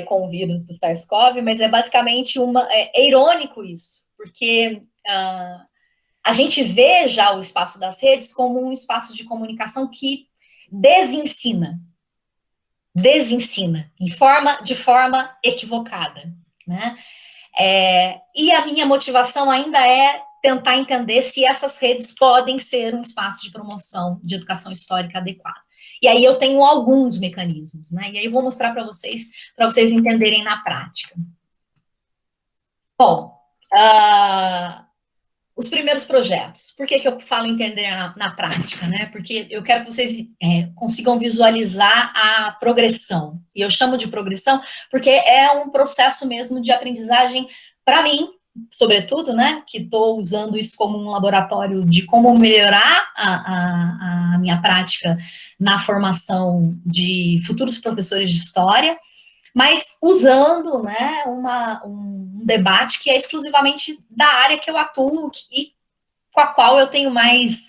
com o vírus do SARS-CoV, mas é basicamente é irônico isso, porque a gente vê já o espaço das redes como um espaço de comunicação que desensina de forma equivocada, né, e a minha motivação ainda é tentar entender se essas redes podem ser um espaço de promoção de educação histórica adequada. E aí eu tenho alguns mecanismos, né? E aí eu vou mostrar para vocês entenderem na prática. Bom, os primeiros projetos. Por que eu falo entender na prática, né? Porque eu quero que vocês consigam visualizar a progressão. E eu chamo de progressão porque é um processo mesmo de aprendizagem para mim, sobretudo, né, que estou usando isso como um laboratório de como melhorar a minha prática na formação de futuros professores de história, mas usando, né, um debate que é exclusivamente da área que eu atuo e com a qual eu tenho mais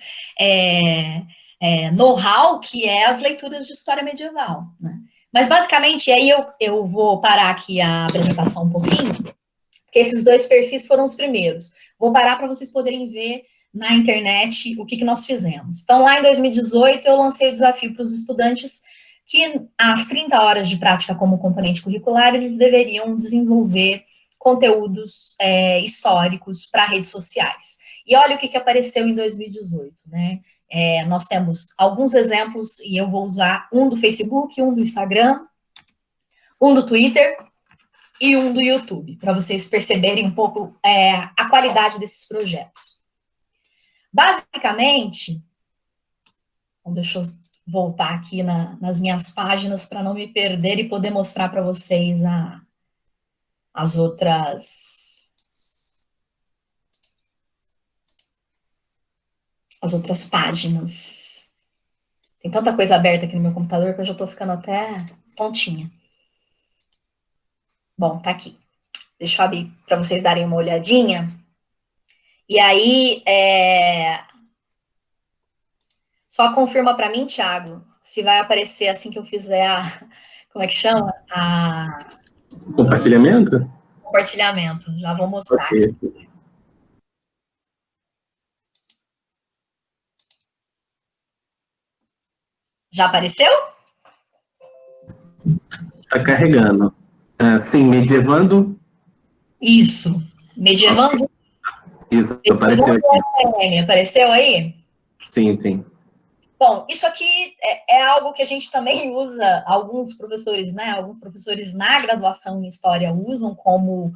know-how, que é as leituras de história medieval, né? Mas, basicamente, aí eu vou parar aqui a apresentação um pouquinho, porque esses dois perfis foram os primeiros. Vou parar para vocês poderem ver na internet o que nós fizemos. Então, lá em 2018, eu lancei o desafio para os estudantes que, às 30 horas de prática como componente curricular, eles deveriam desenvolver conteúdos históricos para redes sociais. E olha o que apareceu em 2018, né? Nós temos alguns exemplos, e eu vou usar um do Facebook, um do Instagram, um do Twitter e um do YouTube, para vocês perceberem um pouco a qualidade desses projetos. Basicamente, deixa eu voltar aqui nas minhas páginas para não me perder e poder mostrar para vocês as outras páginas. Tem tanta coisa aberta aqui no meu computador que eu já estou ficando até tontinha. Bom, tá aqui. Deixa eu abrir para vocês darem uma olhadinha. E aí, só confirma para mim, Thiago, se vai aparecer assim que eu fizer como é que chama? Compartilhamento? Compartilhamento. Já vou mostrar. Okay. Já apareceu? Está carregando. Sim, medievando. Isso. Medievando. Isso, apareceu aqui. Apareceu aí? Sim, sim. Bom, isso aqui é algo que a gente também usa, alguns professores na graduação em História usam como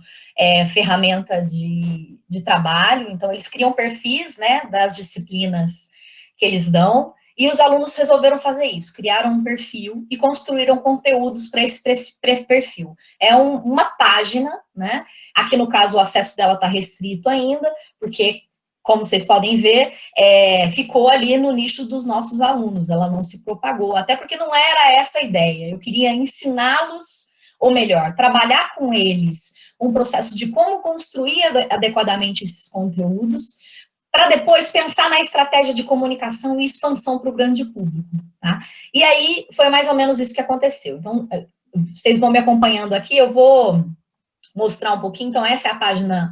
ferramenta de trabalho. Então, eles criam perfis, né, das disciplinas que eles dão, e os alunos resolveram fazer isso, criaram um perfil e construíram conteúdos para esse perfil. É uma página, né? Aqui, no caso, o acesso dela está restrito ainda, porque, como vocês podem ver, ficou ali no nicho dos nossos alunos, ela não se propagou, até porque não era essa a ideia. Eu queria ensiná-los, ou melhor, trabalhar com eles um processo de como construir adequadamente esses conteúdos, para depois pensar na estratégia de comunicação e expansão para o grande público, tá? E aí, foi mais ou menos isso que aconteceu. Então, vocês vão me acompanhando aqui, eu vou mostrar um pouquinho. Então, essa é a página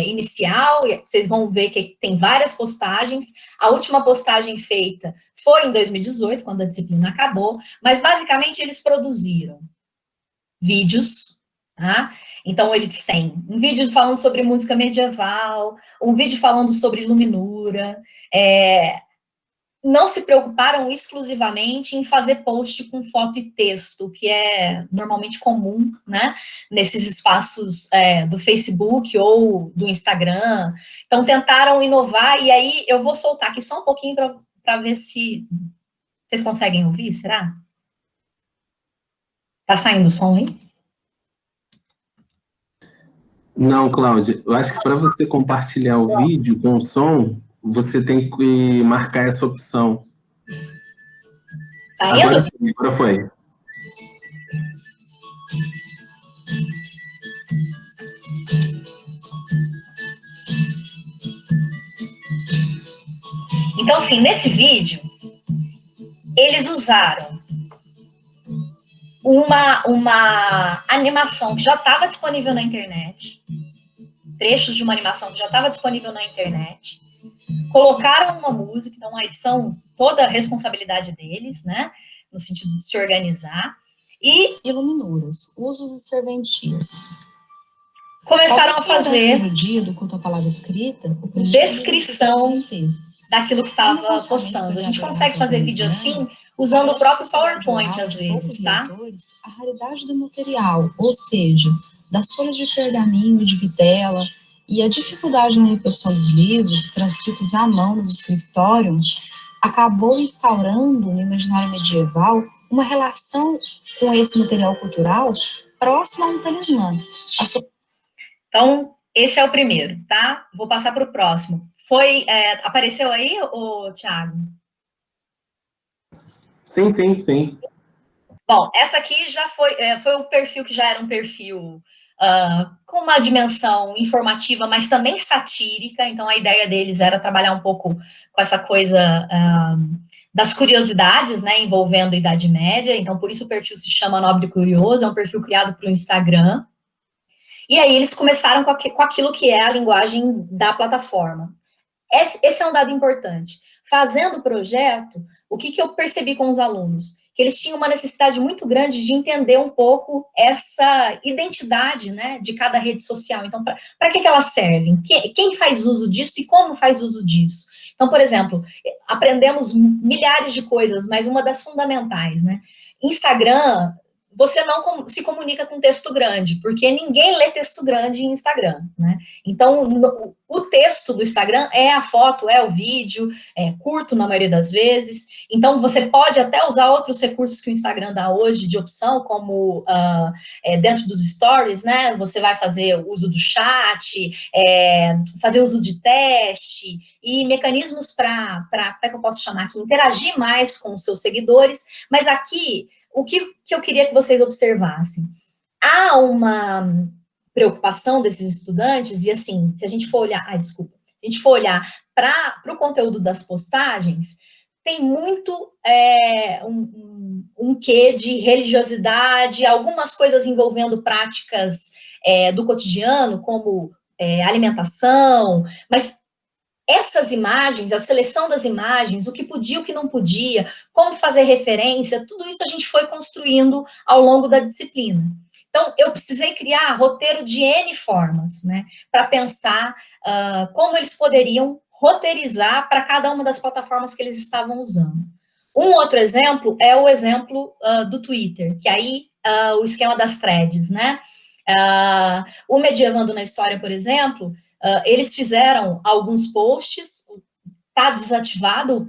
inicial, e vocês vão ver que tem várias postagens. A última postagem feita foi em 2018, quando a disciplina acabou, mas, basicamente, eles produziram vídeos, tá? Então, eles têm um vídeo falando sobre música medieval, um vídeo falando sobre iluminura, não se preocuparam exclusivamente em fazer post com foto e texto, que é normalmente comum, né, nesses espaços do Facebook ou do Instagram. Então, tentaram inovar, e aí eu vou soltar aqui só um pouquinho para ver se vocês conseguem ouvir, será? Tá saindo o som aí? Não, Cláudia, eu acho que para você compartilhar o vídeo com o som, você tem que marcar essa opção. Tá agora, indo? Agora foi. Então, assim, nesse vídeo, eles usaram uma animação que já estava disponível na internet, trechos de uma animação que já estava disponível na internet, colocaram uma música, então a edição, toda a responsabilidade deles, né, no sentido de se organizar, e iluminuras, usos e serventias. Começaram a fazer quanto à palavra escrita, descrição daquilo que estava postando. A gente consegue fazer vídeo assim, usando o próprio PowerPoint, às vezes, tá? A raridade do material, ou seja, das folhas de pergaminho, de vitela, e a dificuldade na reprodução dos livros, transcritos à mão no escritório, acabou instaurando no imaginário medieval uma relação com esse material cultural próximo a um talismã. Então, esse é o primeiro, tá? Vou passar para o próximo. Apareceu aí, Thiago? Sim, sim, sim. Bom, essa aqui já foi o perfil que já era um perfil com uma dimensão informativa, mas também satírica. Então, a ideia deles era trabalhar um pouco com essa coisa das curiosidades, né, envolvendo a Idade Média. Então, por isso o perfil se chama Nobre Curioso, é um perfil criado pelo Instagram. E aí eles começaram com aquilo que é a linguagem da plataforma. Esse é um dado importante. Fazendo o projeto, o que eu percebi com os alunos? Que eles tinham uma necessidade muito grande de entender um pouco essa identidade, né, de cada rede social. Então, para que elas servem? Quem faz uso disso e como faz uso disso? Então, por exemplo, aprendemos milhares de coisas, mas uma das fundamentais, né? Instagram, você não se comunica com texto grande, porque ninguém lê texto grande em Instagram, né? Então, o texto do Instagram é a foto, é o vídeo, é curto na maioria das vezes. Então, você pode até usar outros recursos que o Instagram dá hoje de opção, como dentro dos stories, né? Você vai fazer uso do chat, fazer uso de teste e mecanismos para, como é que eu posso chamar aqui, interagir mais com os seus seguidores. Mas aqui, o que eu queria que vocês observassem? Há uma preocupação desses estudantes, e assim, se a gente for olhar, se a gente for olhar para o conteúdo das postagens, tem muito um quê de religiosidade, algumas coisas envolvendo práticas do cotidiano, como alimentação, mas essas imagens, a seleção das imagens, o que podia, o que não podia, como fazer referência, tudo isso a gente foi construindo ao longo da disciplina. Então, eu precisei criar roteiro de N formas, né, para pensar como eles poderiam roteirizar para cada uma das plataformas que eles estavam usando. Um outro exemplo é o exemplo do Twitter, que aí o esquema das threads, né? O Medievando na História, por exemplo, eles fizeram alguns posts, está desativado o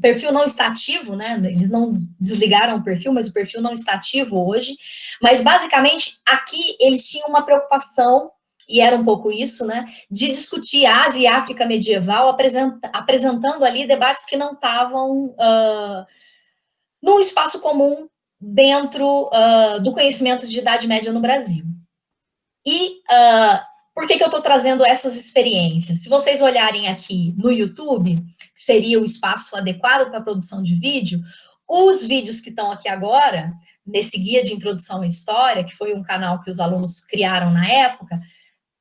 perfil não está ativo, né? Eles não desligaram o perfil, mas o perfil não está ativo hoje. Mas, basicamente, aqui eles tinham uma preocupação, e era um pouco isso, né? De discutir Ásia e África medieval, apresentando ali debates que não estavam num espaço comum dentro do conhecimento de Idade Média no Brasil. E por que eu estou trazendo essas experiências? Se vocês olharem aqui no YouTube, que seria o espaço adequado para a produção de vídeo, os vídeos que estão aqui agora, nesse guia de introdução à história, que foi um canal que os alunos criaram na época,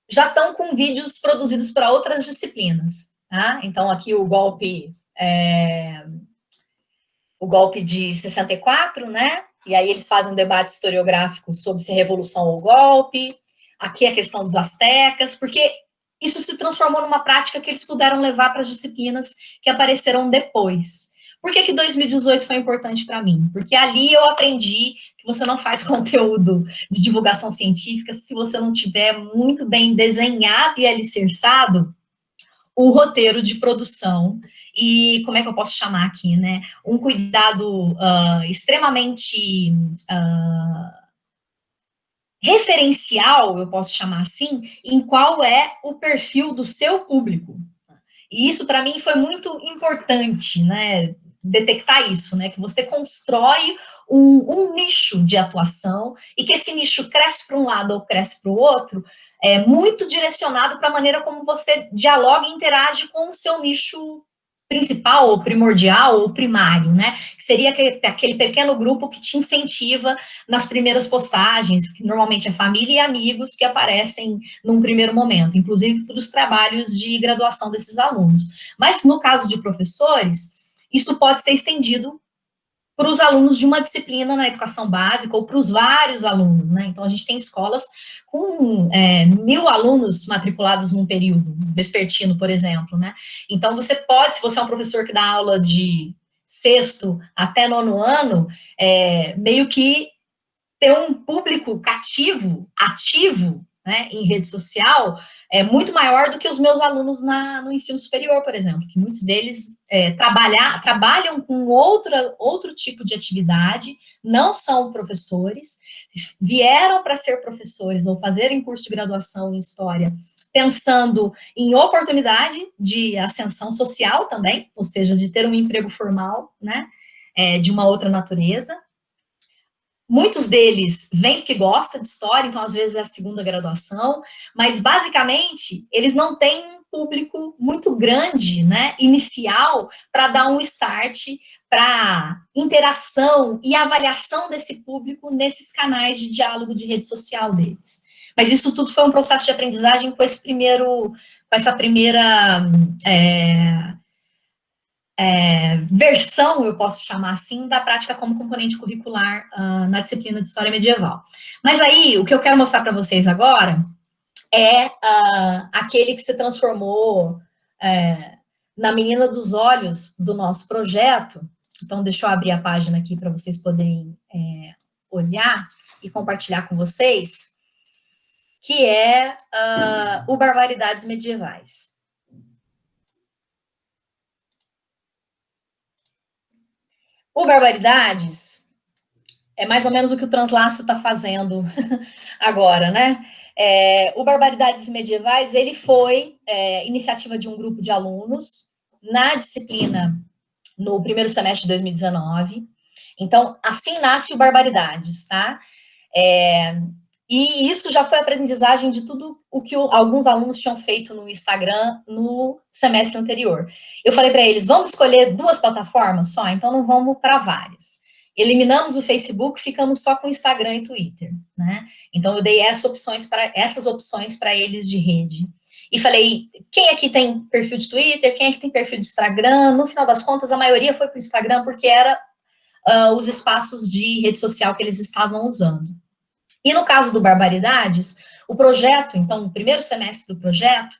já estão com vídeos produzidos para outras disciplinas. Tá? Então, aqui o golpe de 64, né? E aí eles fazem um debate historiográfico sobre se é revolução ou golpe. Aqui a questão dos astecas, porque isso se transformou numa prática que eles puderam levar para as disciplinas que apareceram depois. Por que 2018 foi importante para mim? Porque ali eu aprendi que você não faz conteúdo de divulgação científica se você não tiver muito bem desenhado e alicerçado o roteiro de produção. E como é que eu posso chamar aqui, né? Um cuidado extremamente referencial, eu posso chamar assim, em qual é o perfil do seu público. E isso, para mim, foi muito importante, né? Detectar isso, né? Que você constrói um nicho de atuação e que esse nicho cresce para um lado ou cresce para o outro, muito direcionado para a maneira como você dialoga e interage com o seu nicho principal, ou primordial, ou primário, né? Seria aquele pequeno grupo que te incentiva nas primeiras postagens, que normalmente é família e amigos que aparecem num primeiro momento, inclusive para os trabalhos de graduação desses alunos. Mas, no caso de professores, isso pode ser estendido para os alunos de uma disciplina na educação básica ou para os vários alunos, né? Então, a gente tem escolas com 1.000 alunos matriculados num período vespertino, por exemplo, né? Então, você pode, se você é um professor que dá aula de 6º até 9º ano, meio que ter um público cativo, ativo, né, em rede social, é muito maior do que os meus alunos no ensino superior, por exemplo, que muitos deles trabalham com outro tipo de atividade, não são professores, vieram para ser professores ou fazerem curso de graduação em História, pensando em oportunidade de ascensão social também, ou seja, de ter um emprego formal, né, de uma outra natureza, muitos deles vêm porque gostam de história, então às vezes é a segunda graduação, mas basicamente eles não têm um público muito grande, né, inicial, para dar um start para interação e avaliação desse público nesses canais de diálogo de rede social deles. Mas isso tudo foi um processo de aprendizagem com essa primeira versão, eu posso chamar assim, da prática como componente curricular na disciplina de História Medieval. Mas aí, o que eu quero mostrar para vocês agora é aquele que se transformou na menina dos olhos do nosso projeto. Então, deixa eu abrir a página aqui para vocês poderem olhar e compartilhar com vocês, que é o Barbaridades Medievais. O Barbaridades é mais ou menos o que o Translácio está fazendo agora, né? O Barbaridades Medievais, ele foi iniciativa de um grupo de alunos na disciplina no primeiro semestre de 2019. Então, assim nasce o Barbaridades, tá? E isso já foi aprendizagem de tudo o que alguns alunos tinham feito no Instagram no semestre anterior. Eu falei para eles, vamos escolher 2 plataformas só? Então não vamos para várias. Eliminamos o Facebook, ficamos só com Instagram e Twitter, né? Então eu dei essas opções para eles de rede. E falei, quem aqui tem perfil de Twitter, quem aqui tem perfil de Instagram? No final das contas, a maioria foi para o Instagram, porque era os espaços de rede social que eles estavam usando. E no caso do Barbaridades, o projeto, então, o primeiro semestre do projeto,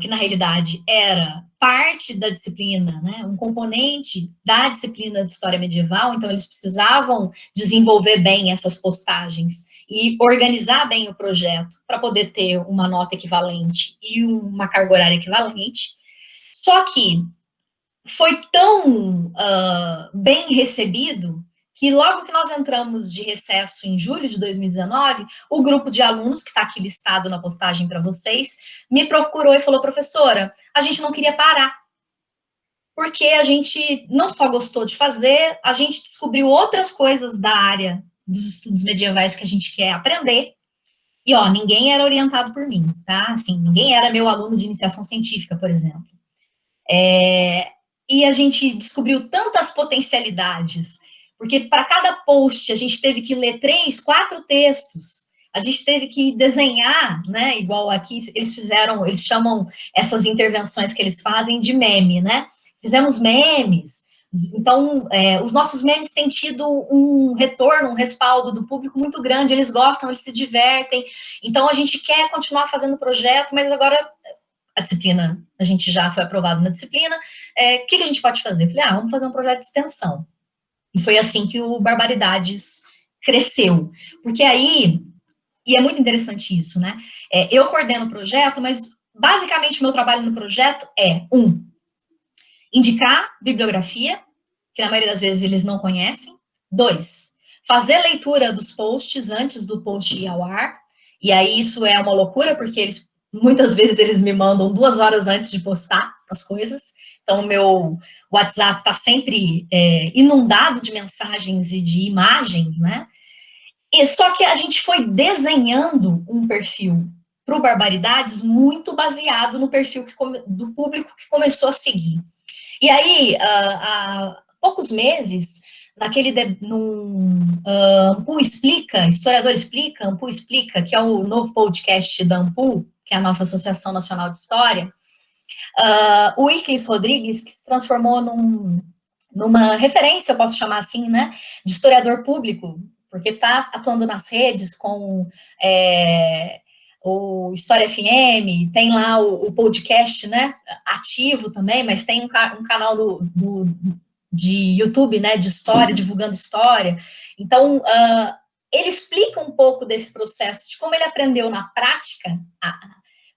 que na realidade era parte da disciplina, né, um componente da disciplina de História Medieval, então eles precisavam desenvolver bem essas postagens e organizar bem o projeto para poder ter uma nota equivalente e uma carga horária equivalente. Só que foi tão bem recebido que logo que nós entramos de recesso em julho de 2019, o grupo de alunos, que está aqui listado na postagem para vocês, me procurou e falou, professora, a gente não queria parar, porque a gente não só gostou de fazer, a gente descobriu outras coisas da área dos estudos medievais que a gente quer aprender, e ó, ninguém era orientado por mim, tá? Assim, ninguém era meu aluno de iniciação científica, por exemplo. E a gente descobriu tantas potencialidades, porque para cada post a gente teve que ler 3, 4 textos, a gente teve que desenhar, né, igual aqui eles fizeram, eles chamam essas intervenções que eles fazem de meme, né, fizemos memes, então os nossos memes têm tido um retorno, um respaldo do público muito grande, eles gostam, eles se divertem, então a gente quer continuar fazendo o projeto, mas agora a disciplina, a gente já foi aprovado na disciplina, o que a gente pode fazer? Eu falei, vamos fazer um projeto de extensão. E foi assim que o Barbaridades cresceu. Porque aí, e é muito interessante isso, né? Eu coordeno o projeto, mas basicamente o meu trabalho no projeto é, indicar bibliografia, que na maioria das vezes eles não conhecem. 2, fazer leitura dos posts antes do post ir ao ar. E aí isso é uma loucura, porque muitas vezes eles me mandam 2 horas antes de postar as coisas. Então, o meu WhatsApp está sempre inundado de mensagens e de imagens, né? E só que a gente foi desenhando um perfil para o Barbaridades muito baseado no perfil do público que começou a seguir. E aí, há poucos meses, no Ampul Explica, Historiador Explica, Ampul Explica, que é o novo podcast da Ampul, que é a nossa Associação Nacional de História, o Iclis Rodrigues, que se transformou numa referência, eu posso chamar assim, né, de historiador público, porque está atuando nas redes com o História FM, tem lá o podcast, né, ativo também, mas tem um canal de YouTube, né, de história, divulgando história. Então, ele explica um pouco desse processo, de como ele aprendeu na prática,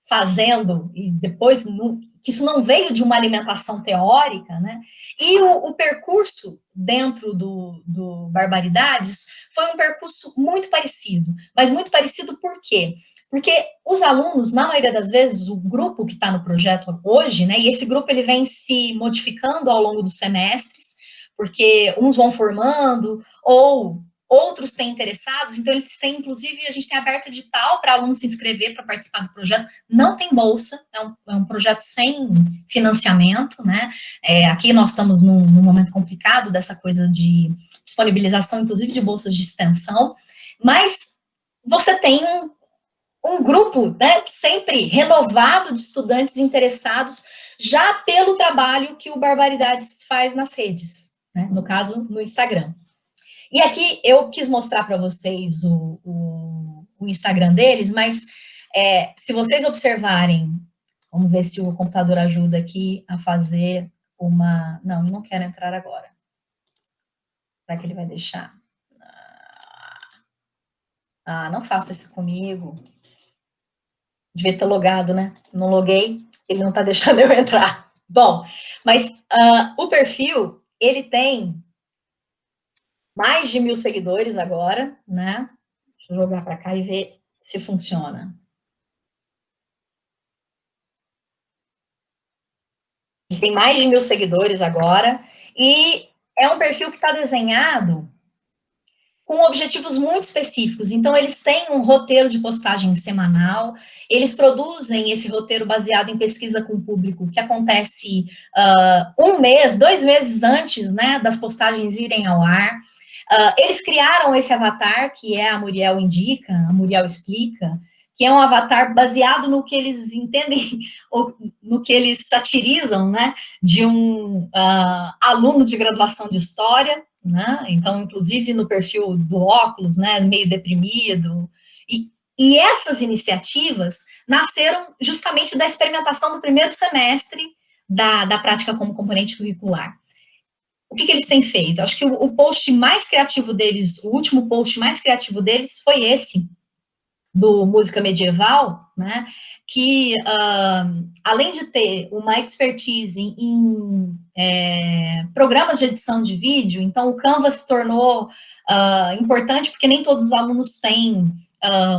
fazendo, e depois, que isso não veio de uma alimentação teórica, né? E o percurso dentro do Barbaridades foi um percurso muito parecido. Mas muito parecido por quê? Porque os alunos, na maioria das vezes, o grupo que está no projeto hoje, né? E esse grupo ele vem se modificando ao longo dos semestres, porque uns vão formando, ou outros têm interessados, então eles têm, inclusive, a gente tem aberto edital para alunos se inscrever para participar do projeto, não tem bolsa, é um projeto sem financiamento, né, aqui nós estamos num momento complicado dessa coisa de disponibilização, inclusive de bolsas de extensão, mas você tem um grupo, né, sempre renovado de estudantes interessados já pelo trabalho que o Barbaridades faz nas redes, né, no caso, no Instagram. E aqui eu quis mostrar para vocês o Instagram deles, mas se vocês observarem, vamos ver se o computador ajuda aqui a fazer uma... Não, eu não quero entrar agora. Será que ele vai deixar? Não faça isso comigo. Devia ter logado, né? Não loguei, ele não está deixando eu entrar. Bom, mas o perfil, ele tem mais de 1.000 seguidores agora, né? Deixa eu jogar para cá e ver se funciona. Tem mais de 1.000 seguidores agora, e é um perfil que está desenhado com objetivos muito específicos. Então, eles têm um roteiro de postagem semanal, eles produzem esse roteiro baseado em pesquisa com o público, que acontece 1 mês, 2 meses antes, né, das postagens irem ao ar. Eles criaram esse avatar, que é a Muriel Indica, a Muriel Explica, que é um avatar baseado no que eles entendem, ou no que eles satirizam, né, de um aluno de graduação de História, né, então, inclusive no perfil do óculos, né, meio deprimido, e essas iniciativas nasceram justamente da experimentação do primeiro semestre da prática como componente curricular. O que eles têm feito? Acho que o post mais criativo deles, o último post mais criativo deles foi esse, do Música Medieval, né, que além de ter uma expertise em programas de edição de vídeo, então o Canva se tornou importante porque nem todos os alunos têm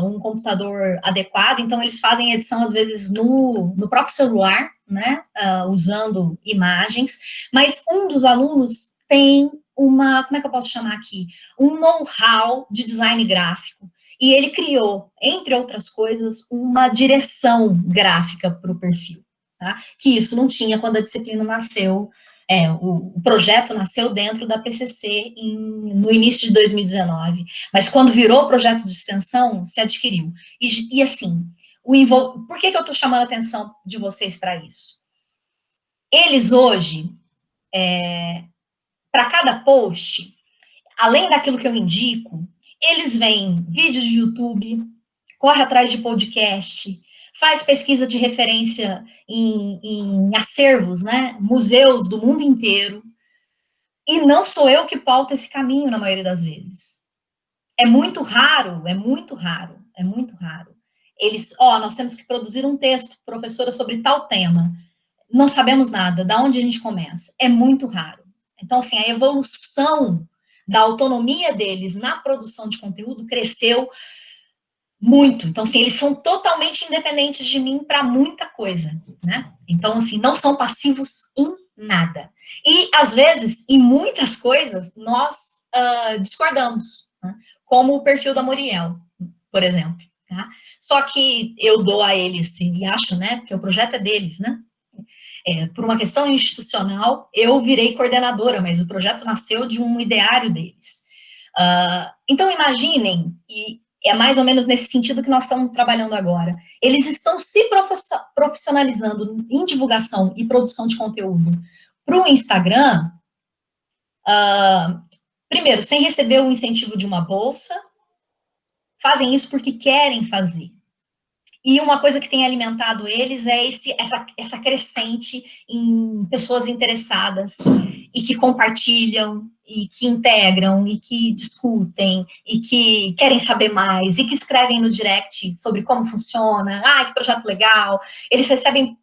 um computador adequado, então eles fazem edição às vezes no próprio celular, né, usando imagens, mas um dos alunos tem uma, como é que eu posso chamar aqui? Um know-how de design gráfico. E ele criou, entre outras coisas, uma direção gráfica para o perfil, tá? Que isso não tinha quando a disciplina nasceu, o projeto nasceu dentro da PCC no início de 2019, mas quando virou projeto de extensão, se adquiriu. E assim, por que eu estou chamando a atenção de vocês para isso? Eles hoje, para cada post, além daquilo que eu indico, eles veem vídeos de YouTube, corre atrás de podcast, faz pesquisa de referência em acervos, né, museus do mundo inteiro, e não sou eu que pauto esse caminho na maioria das vezes. É muito raro, é muito raro, é muito raro. Eles, nós temos que produzir um texto, professora, sobre tal tema. Não sabemos nada, da onde a gente começa? É muito raro. Então, assim, a evolução da autonomia deles na produção de conteúdo cresceu muito. Então, assim, eles são totalmente independentes de mim para muita coisa, né? Então, assim, não são passivos em nada. E, às vezes, em muitas coisas, nós discordamos, né? Como o perfil da Muriel, por exemplo, tá? Só que eu dou a eles, e acho, né, porque o projeto é deles, né? Por uma questão institucional, eu virei coordenadora, mas o projeto nasceu de um ideário deles. Então, imaginem, e é mais ou menos nesse sentido que nós estamos trabalhando agora, eles estão se profissionalizando em divulgação e produção de conteúdo para o Instagram, primeiro, sem receber o incentivo de uma bolsa, fazem isso porque querem fazer. E uma coisa que tem alimentado eles é essa crescente em pessoas interessadas e que compartilham, e que integram, e que discutem, e que querem saber mais, e que escrevem no direct sobre como funciona, que projeto legal. Eles recebem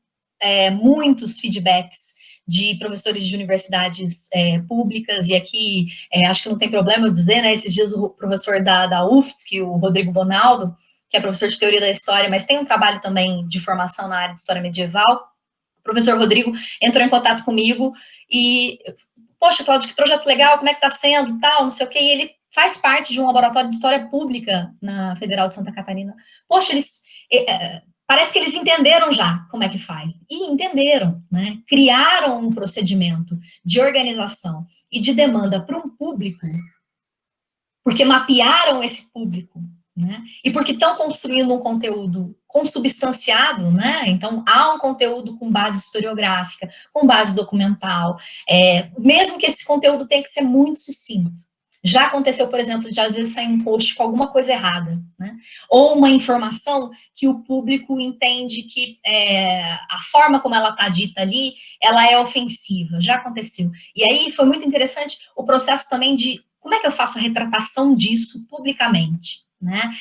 muitos feedbacks de professores de universidades públicas, e aqui, acho que não tem problema eu dizer, né, esses dias o professor da UFSC, o Rodrigo Bonaldo, que é professor de teoria da história, mas tem um trabalho também de formação na área de história medieval. O professor Rodrigo entrou em contato comigo e, poxa, Cláudio, que projeto legal, como é que está sendo, tal, não sei o quê, e ele faz parte de um laboratório de história pública na Federal de Santa Catarina. Poxa, parece que eles entenderam já como é que faz. E entenderam, né? Criaram um procedimento de organização e de demanda para um público, porque mapearam esse público, né? E porque estão construindo um conteúdo consubstanciado, né? Então, há um conteúdo com base historiográfica, com base documental, mesmo que esse conteúdo tenha que ser muito sucinto. Já aconteceu, por exemplo, de às vezes sair um post com alguma coisa errada, né? Ou uma informação que o público entende que a forma como ela está dita ali, ela é ofensiva. Já aconteceu. E aí foi muito interessante o processo também de como é que eu faço a retratação disso publicamente, né?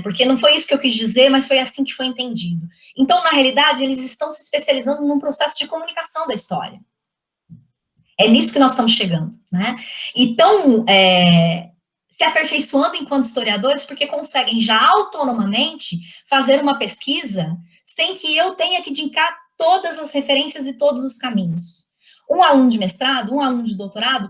Porque não foi isso que eu quis dizer, mas foi assim que foi entendido. Então, na realidade, eles estão se especializando num processo de comunicação da história. É nisso que nós estamos chegando, né? Então, se aperfeiçoando enquanto historiadores, porque conseguem já autonomamente fazer uma pesquisa sem que eu tenha que indicar todas as referências e todos os caminhos. Um aluno de mestrado, um aluno de doutorado,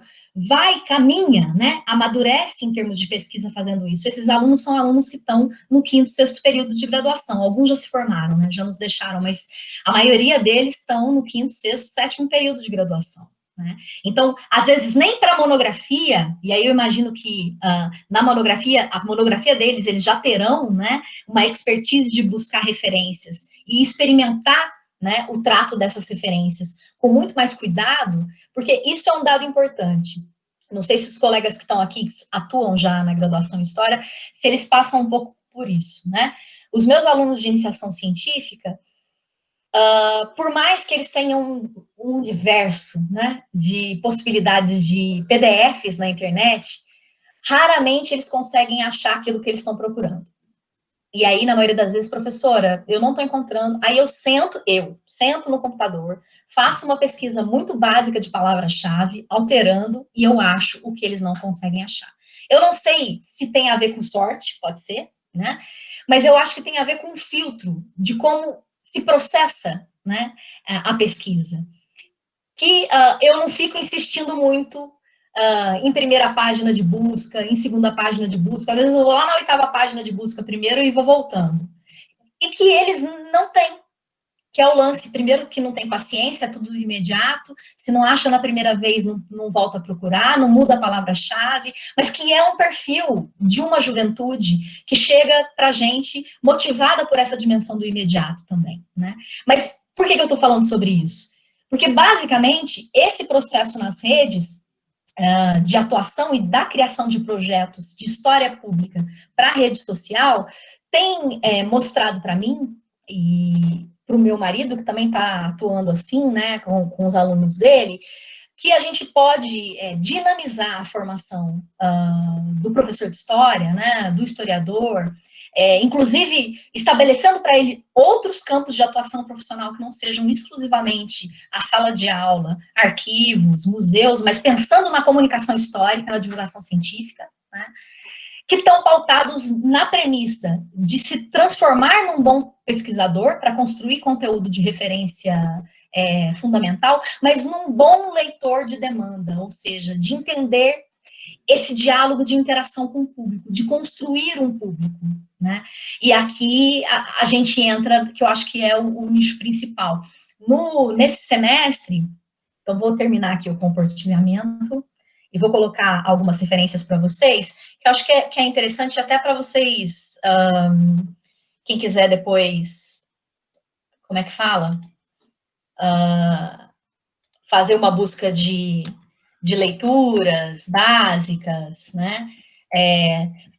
caminha, né? Amadurece em termos de pesquisa fazendo isso. Esses alunos são alunos que estão no 5º, 6º período de graduação. Alguns já se formaram, né? Já nos deixaram, mas a maioria deles estão no 5º, 6º, 7º período de graduação. Né? Então, às vezes, nem para monografia, e aí eu imagino que na monografia, a monografia deles, eles já terão, né, uma expertise de buscar referências e experimentar, né, o trato dessas referências com muito mais cuidado, porque isso é um dado importante. Não sei se os colegas que estão aqui, que atuam já na graduação em História, se eles passam um pouco por isso, né? Os meus alunos de iniciação científica, por mais que eles tenham um universo, né, de possibilidades de PDFs na internet, raramente eles conseguem achar aquilo que eles estão procurando. E aí, na maioria das vezes, professora, eu não estou encontrando. Aí eu sento no computador, faço uma pesquisa muito básica de palavra-chave, alterando, e eu acho o que eles não conseguem achar. Eu não sei se tem a ver com sorte, pode ser, né? Mas eu acho que tem a ver com um filtro de como se processa, né, a pesquisa. Que eu não fico insistindo muito em primeira página de busca, em segunda página de busca. Às vezes eu vou lá na 8ª página de busca primeiro e vou voltando. E que eles não têm. Que é o lance, primeiro, que não tem paciência, é tudo imediato. Se não acha na primeira vez, não volta a procurar, não muda a palavra-chave. Mas que é um perfil de uma juventude que chega para a gente motivada por essa dimensão do imediato também, né? Mas por que eu estou falando sobre isso? Porque, basicamente, esse processo nas redes de atuação e da criação de projetos de história pública para a rede social tem mostrado para mim e para o meu marido, que também está atuando assim, né, com os alunos dele, que a gente pode dinamizar a formação do professor de história, né, do historiador, inclusive estabelecendo para ele outros campos de atuação profissional que não sejam exclusivamente a sala de aula, arquivos, museus, mas pensando na comunicação histórica, na divulgação científica, né, que estão pautados na premissa de se transformar num bom pesquisador para construir conteúdo de referência fundamental, mas num bom leitor de demanda, ou seja, de entender esse diálogo de interação com o público, de construir um público, né? E aqui a gente entra, que eu acho que é o nicho principal. Nesse semestre, então vou terminar aqui o compartilhamento, e vou colocar algumas referências para vocês, que eu acho que é interessante até para vocês, quem quiser depois, como é que fala? Fazer uma busca de leituras básicas, né?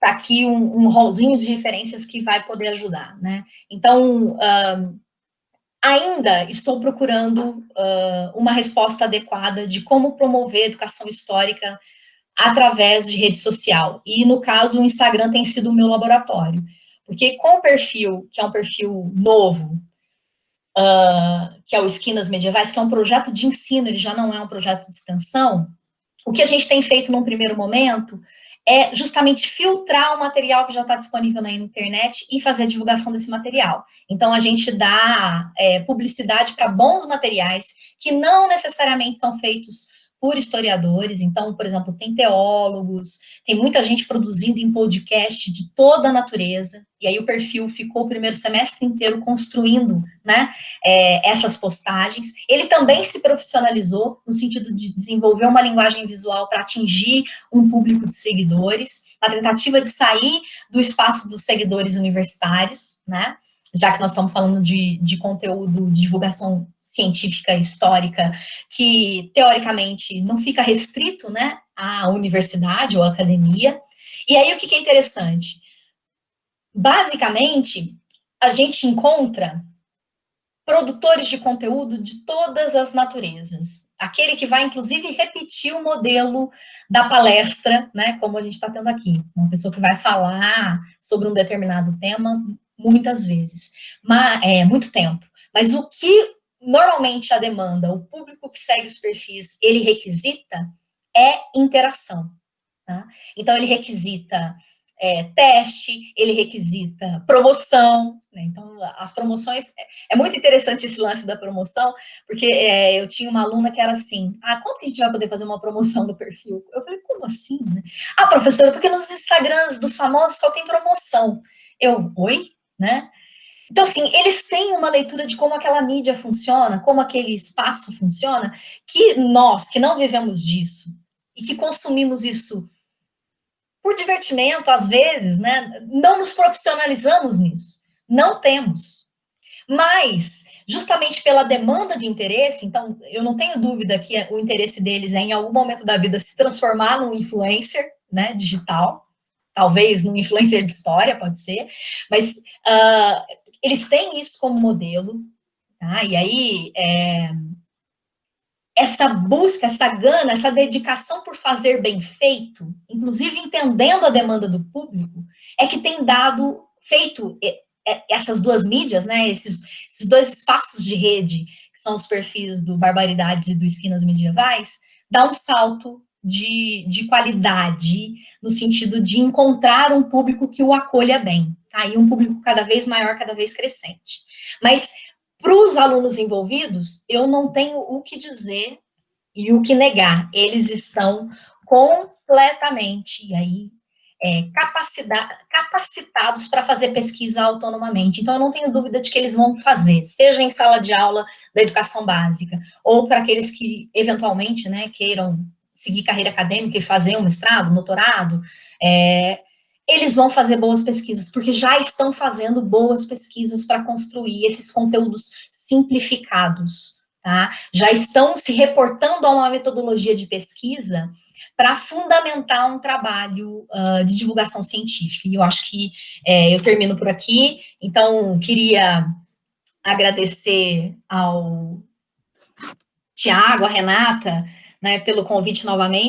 Tá aqui um rolzinho de referências que vai poder ajudar, né? Então, ainda estou procurando uma resposta adequada de como promover a educação histórica através de rede social. E, no caso, o Instagram tem sido o meu laboratório. Porque com o perfil, que é um perfil novo, que é o Esquinas Medievais, que é um projeto de ensino, ele já não é um projeto de extensão, o que a gente tem feito num primeiro momento é justamente filtrar o material que já está disponível na internet e fazer a divulgação desse material. Então, a gente dá publicidade para bons materiais que não necessariamente são feitos por historiadores. Então, por exemplo, tem teólogos, tem muita gente produzindo em podcast de toda a natureza, e aí o perfil ficou o primeiro semestre inteiro construindo, né, essas postagens. Ele também se profissionalizou no sentido de desenvolver uma linguagem visual para atingir um público de seguidores, na tentativa de sair do espaço dos seguidores universitários, né, já que nós estamos falando de conteúdo de divulgação científica histórica, que, teoricamente, não fica restrito, né, à universidade ou à academia. E aí, o que é interessante? Basicamente, a gente encontra produtores de conteúdo de todas as naturezas. Aquele que vai, inclusive, repetir o modelo da palestra, né, como a gente está tendo aqui. Uma pessoa que vai falar sobre um determinado tema muitas vezes, muito tempo. Mas o que normalmente a demanda, o público que segue os perfis, ele requisita é interação. Tá? Então, ele requisita teste, ele requisita promoção, né? Então, as promoções, é muito interessante esse lance da promoção, porque eu tinha uma aluna que era assim, quanto que a gente vai poder fazer uma promoção no perfil? Eu falei, como assim? Né? Professora, porque nos Instagrams dos famosos só tem promoção. Oi? Né? Então, assim, eles têm uma leitura de como aquela mídia funciona, como aquele espaço funciona, que nós, que não vivemos disso, e que consumimos isso por divertimento, às vezes, né, não nos profissionalizamos nisso. Não temos. Mas, justamente pela demanda de interesse, então, eu não tenho dúvida que o interesse deles é, em algum momento da vida, se transformar num influencer, né, digital, talvez num influencer de história, pode ser, mas eles têm isso como modelo, tá? E aí, essa busca, essa gana, essa dedicação por fazer bem feito, inclusive entendendo a demanda do público, é que tem feito essas duas mídias, né, esses dois espaços de rede, que são os perfis do Barbaridades e do Esquinas Medievais, dá um salto de qualidade, no sentido de encontrar um público que o acolha bem, tá? E um público cada vez maior, cada vez crescente. Mas, para os alunos envolvidos, eu não tenho o que dizer e o que negar. Eles estão completamente, e aí, capacitados para fazer pesquisa autonomamente. Então, eu não tenho dúvida de que eles vão fazer, seja em sala de aula da educação básica, ou para aqueles que, eventualmente, né, queiram seguir carreira acadêmica e fazer um mestrado, doutorado, eles vão fazer boas pesquisas, porque já estão fazendo boas pesquisas para construir esses conteúdos simplificados, tá? Já estão se reportando a uma metodologia de pesquisa para fundamentar um trabalho de divulgação científica. E eu acho que eu termino por aqui. Então, queria agradecer ao Tiago, a Renata, né, pelo convite novamente.